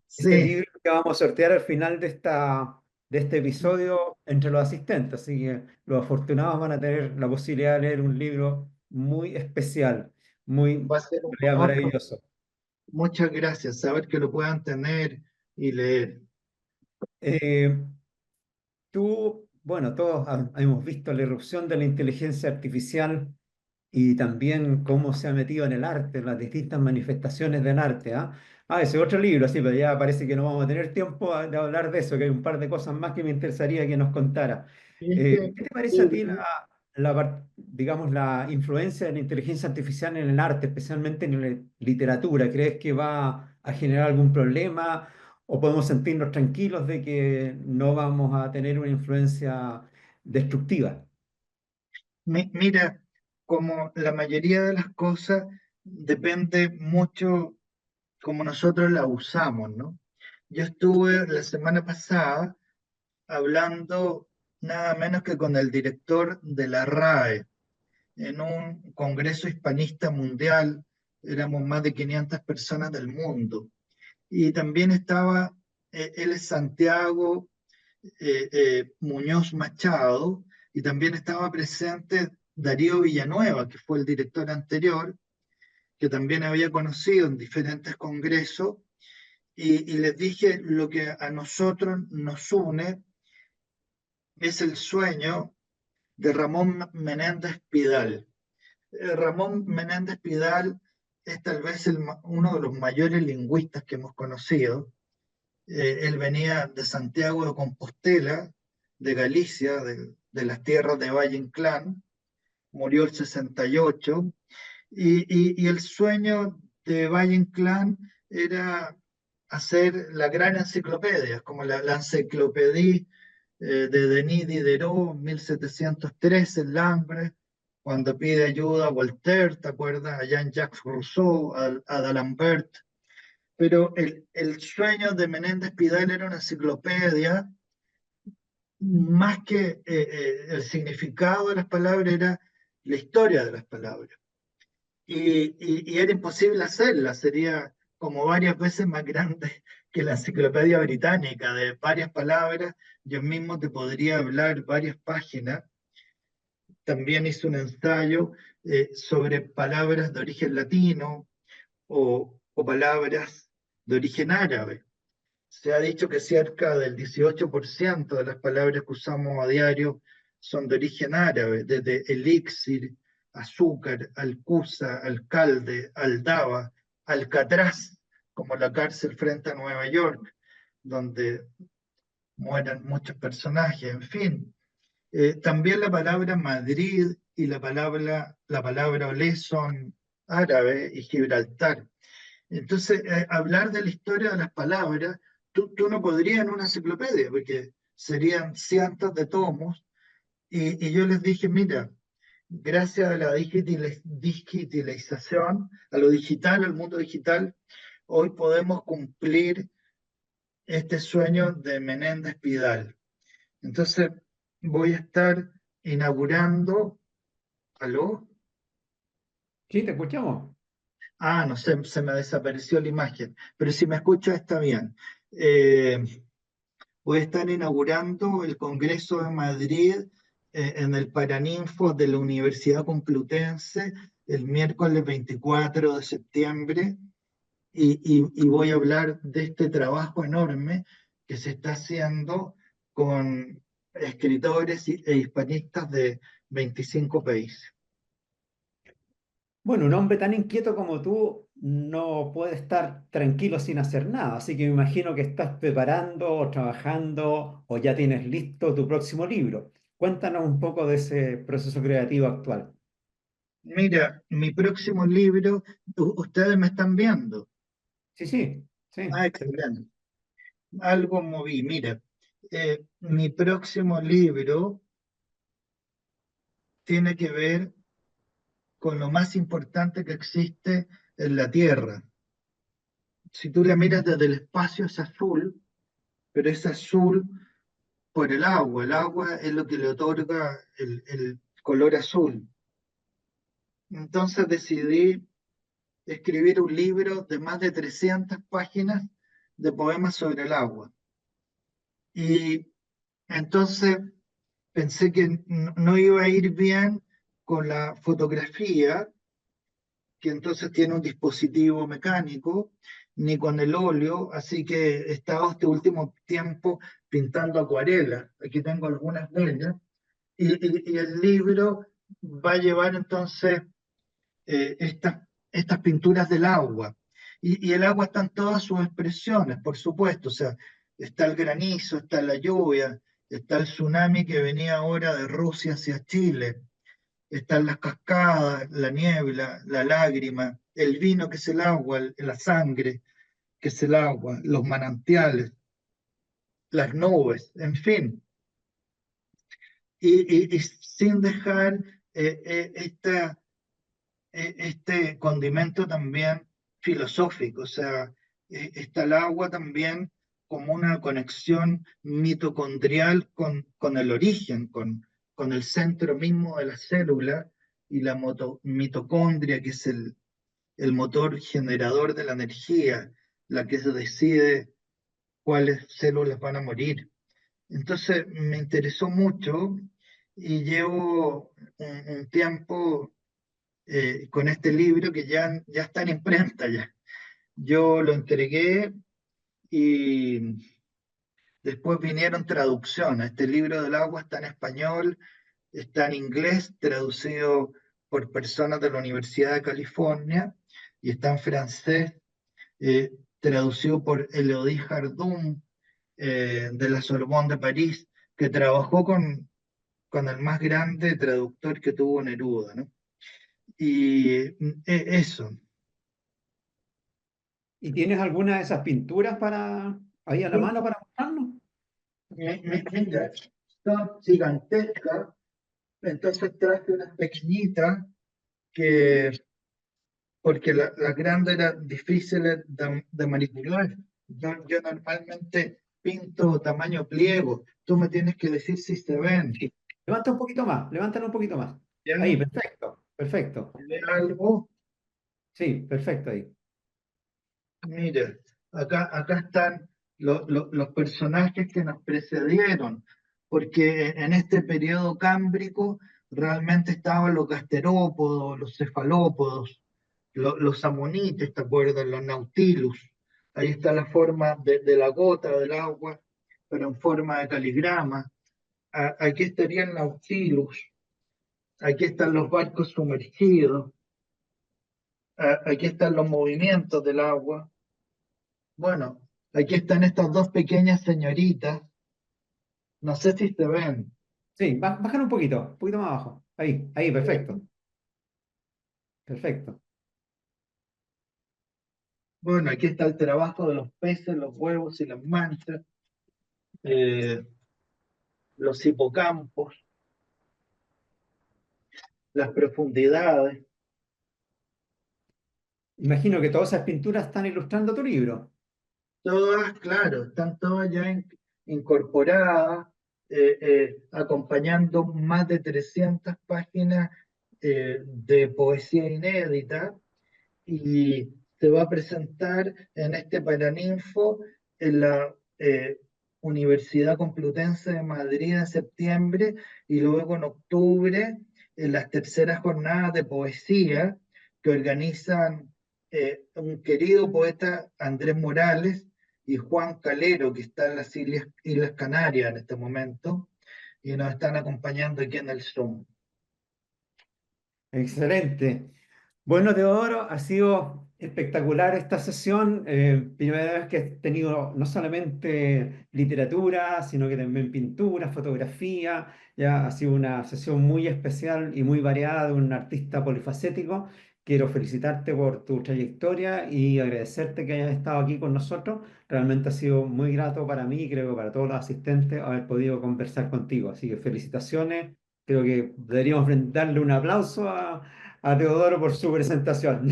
ese Sí, libro que vamos a sortear al final de este episodio entre los asistentes. Así que los afortunados van a tener la posibilidad de leer un libro muy especial, muy, va en a ser un realidad, honor. maravilloso. Muchas gracias. Saber que lo puedan tener y leer. Eh, bueno, todos hemos visto la irrupción de la inteligencia artificial y también cómo se ha metido en el arte, en las distintas manifestaciones del arte, ¿ah? Ah, ese otro libro, sí, pero ya parece que no vamos a tener tiempo de hablar de eso, que hay un par de cosas más que me interesaría que nos contara. Este ¿Qué te parece a ti libro, digamos, la influencia de la inteligencia artificial en el arte, especialmente en la literatura? ¿Crees que va a generar algún problema o podemos sentirnos tranquilos de que no vamos a tener una influencia destructiva? mira, como la mayoría de las cosas, depende mucho como nosotros la usamos, ¿no? Yo estuve la semana pasada hablando nada menos que con el director de la RAE en un congreso hispanista mundial. Éramos más de 500 personas del mundo. Y también estaba, él es Santiago Muñoz Machado, y también estaba presente Darío Villanueva, que fue el director anterior, que también había conocido en diferentes congresos, y les dije lo que a nosotros nos une es el sueño de Ramón Menéndez Pidal. Ramón Menéndez Pidal es tal vez uno de los mayores lingüistas que hemos conocido. Él venía de Santiago de Compostela, de Galicia, de las tierras de Valle Inclán, murió el 68, y el sueño de Valle Inclán era hacer la gran enciclopedia, como la enciclopedia de Denis Diderot, 1713, el hambre, cuando pide ayuda a Voltaire, ¿te acuerdas? A Jean-Jacques Rousseau, a D'Alembert. Pero el sueño de Menéndez Pidal era una enciclopedia, más que el significado de las palabras, era la historia de las palabras. Y era imposible hacerla, sería como varias veces más grande que la enciclopedia británica, de varias palabras. Yo mismo te podría hablar varias páginas. También hice un ensayo sobre palabras de origen latino o palabras de origen árabe. Se ha dicho que cerca del 18% de las palabras que usamos a diario son de origen árabe, desde elixir, azúcar, alcusa, alcalde, aldaba, alcatraz, como la cárcel frente a Nueva York, donde mueren muchos personajes, en fin. También la palabra Madrid y la palabra Olé son árabe y Gibraltar. Entonces, hablar de la historia de las palabras, tú no podrías en una enciclopedia, porque serían cientos de tomos, y yo les dije, mira, gracias a la digitalización, a lo digital, al mundo digital, hoy podemos cumplir este sueño de Menéndez Pidal. Entonces, voy a estar inaugurando, ¿aló? Sí, te escuchamos. No sé, se me desapareció la imagen, pero si me escucha está bien. Eh, Voy a estar inaugurando el Congreso de Madrid en el Paraninfo de la Universidad Complutense el miércoles 24 de septiembre y voy a hablar de este trabajo enorme que se está haciendo con escritores e hispanistas de 25 países. Bueno, un hombre tan inquieto como tú no puede estar tranquilo sin hacer nada, así que me imagino que estás preparando o trabajando o ya tienes listo tu próximo libro. Cuéntanos un poco de ese proceso creativo actual. Mira, mi próximo libro, ustedes me están viendo. Sí, sí, sí. Excelente. Algo moví. Mira, mi próximo libro tiene que ver con lo más importante que existe en la Tierra. Si tú la miras desde el espacio es azul, pero es azul por el agua es lo que le otorga el color azul. Entonces decidí escribir un libro de más de 300 páginas de poemas sobre el agua. Y entonces pensé que no iba a ir bien con la fotografía, que entonces tiene un dispositivo mecánico, ni con el óleo, así que he estado este último tiempo pintando acuarelas. Aquí tengo algunas de ellas. Y el libro va a llevar entonces estas pinturas del agua. Y el agua está en todas sus expresiones, por supuesto. O sea, está el granizo, está la lluvia, está el tsunami que venía ahora de Rusia hacia Chile, están las cascadas, la niebla, la lágrima, el vino que es el agua, la sangre que es el agua, los manantiales, las nubes, en fin. Y sin dejar este condimento también filosófico, o sea, está el agua también como una conexión mitocondrial con el origen, con el centro mismo de la célula y la mitocondria, que es el motor generador de la energía, la que se decide cuáles células van a morir. Entonces me interesó mucho y llevo un tiempo con este libro que ya está en imprenta ya. Yo lo entregué y después vinieron traducciones. Este libro del agua está en español, está en inglés, traducido por personas de la Universidad de California, y está en francés, traducido por Elodie Jardoum, de la Sorbonne de París, que trabajó con el más grande traductor que tuvo Neruda, ¿no? Y eso. ¿Y tienes alguna de esas pinturas para ahí a la mano para mostrarnos? Mira, son gigantescas, entonces traje unas pequeñitas que, porque las grandes eran difíciles de manipular. Yo normalmente pinto tamaño pliego, tú me tienes que decir si se ven. Sí. Levanta un poquito más, levántalo un poquito más. ¿Ya? Ahí, perfecto, perfecto. ¿Ve algo? Sí, perfecto ahí. Mira, acá están los personajes que nos precedieron, porque en este periodo cámbrico realmente estaban los gasterópodos, los cefalópodos, los amonites, ¿te acuerdas? Los nautilus. Ahí está la forma de la gota del agua, pero en forma de caligrama. Aquí estaría el nautilus, aquí están los barcos sumergidos, aquí están los movimientos del agua. Bueno, aquí están estas dos pequeñas señoritas. No sé si se ven. Sí, bajar un poquito más abajo. Ahí, perfecto, perfecto. Bueno, aquí está el trabajo de los peces, los huevos y las manchas, eh, los hipocampos, las profundidades. Imagino que todas esas pinturas están ilustrando tu libro. Todas, claro, están todas ya incorporadas, acompañando más de 300 páginas de poesía inédita y se va a presentar en este Paraninfo en la Universidad Complutense de Madrid en septiembre y luego en octubre en las terceras jornadas de poesía que organizan un querido poeta Andrés Morales y Juan Calero, que está en las Islas Canarias en este momento, y nos están acompañando aquí en el Zoom. Excelente. Bueno, Teodoro, ha sido espectacular esta sesión. Primera vez que he tenido no solamente literatura, sino que también pintura, fotografía. Ya ha sido una sesión muy especial y muy variada de un artista polifacético. Quiero felicitarte por tu trayectoria y agradecerte que hayas estado aquí con nosotros. Realmente ha sido muy grato para mí y creo que para todos los asistentes haber podido conversar contigo. Así que felicitaciones. Creo que deberíamos darle un aplauso a Teodoro por su presentación.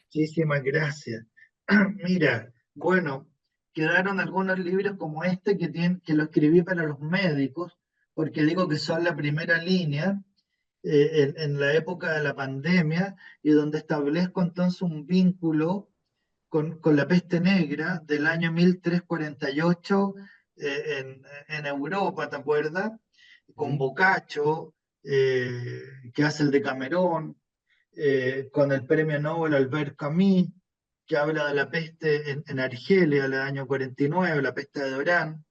Muchísimas gracias. Mira, bueno, quedaron algunos libros como este que lo escribí para los médicos, porque digo que son la primera línea en la época de la pandemia y donde establezco entonces un vínculo con la peste negra del año 1348 en Europa, ¿te acuerdas? Con Sí, Boccaccio, que hace el de Camerón, con el premio Nobel Albert Camus, que habla de la peste en Argelia, en el año 49, la peste de Orán.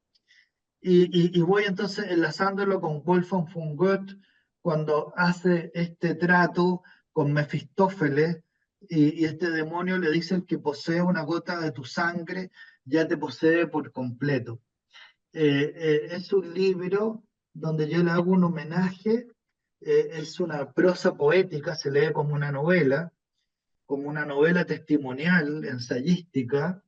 Y voy entonces enlazándolo con Wolfgang von Goethe cuando hace este trato con Mefistófeles y este demonio le dice: el que posee una gota de tu sangre ya te posee por completo. Es un libro donde yo le hago un homenaje, es una prosa poética, se lee como una novela testimonial, ensayística,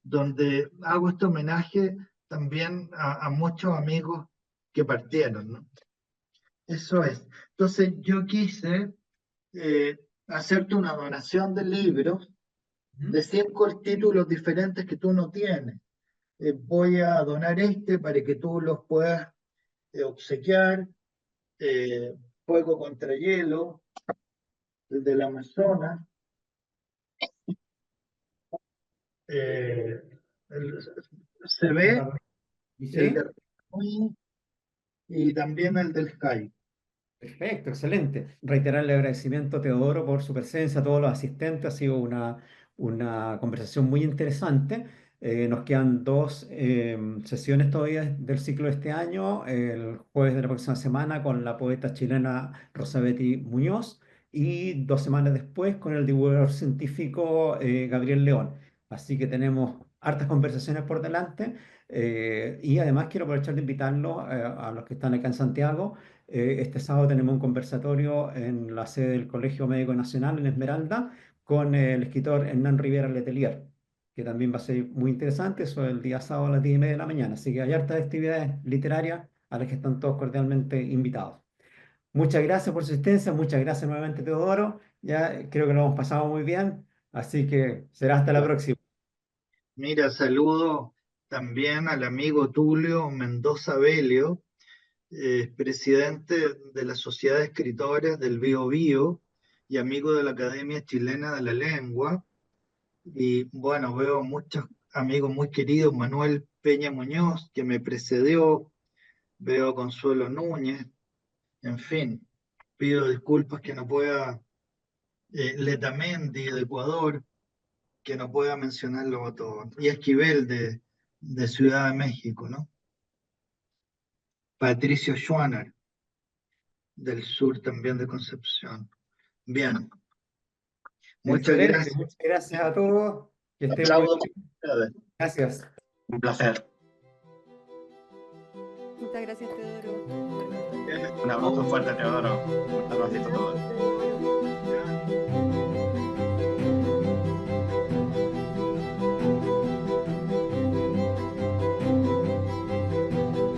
donde hago este homenaje también a muchos amigos que partieron, ¿no? Eso es. Entonces yo quise hacerte una donación de libros ujú. de 5 títulos diferentes que tú no tienes. Voy a donar este para que tú los puedas obsequiar. eh, Fuego contra hielo, el del Amazonas, eh, el, se ve ¿Y el de sí? Rapanui y también el del Sky. Perfecto, excelente. Reiterar el agradecimiento a Teodoro por su presencia, a todos los asistentes. Ha sido una conversación muy interesante. Nos quedan dos sesiones todavía del ciclo de este año. El jueves de la próxima semana con la poeta chilena Rosabeth Muñoz y 2 semanas después con el divulgador científico Gabriel León. Así que tenemos hartas conversaciones por delante. Y además quiero aprovechar de invitarlos a los que están acá en Santiago. Este sábado tenemos un conversatorio en la sede del Colegio Médico Nacional en Esmeralda con el escritor Hernán Rivera Letelier, que también va a ser muy interesante. Eso es el día sábado a las 10:30 de la mañana. Así que hay hartas actividades literarias a las que están todos cordialmente invitados. Muchas gracias por su asistencia, muchas gracias nuevamente, Teodoro. Ya creo que lo hemos pasado muy bien, así que será hasta la próxima. Mira, saludo también al amigo Tulio Mendoza Belio, presidente de la Sociedad de Escritores del Bío Bío y amigo de la Academia Chilena de la Lengua. Y bueno, veo muchos amigos muy queridos: Manuel Peña Muñoz, que me precedió, veo a Consuelo Núñez, en fin, pido disculpas que no pueda, Letamendi de Ecuador, que no pueda mencionarlo a todos, y Esquivel de Ciudad de México, ¿no? Patricio Schwaner, del sur también de Concepción. Bien, Muchas Excelente, gracias. muchas gracias a todos. Que estén muy Aplaudo bien. para ustedes. Gracias. Un placer. Muchas gracias, Teodoro. Un abrazo fuerte, Teodoro. Un abracito a todos.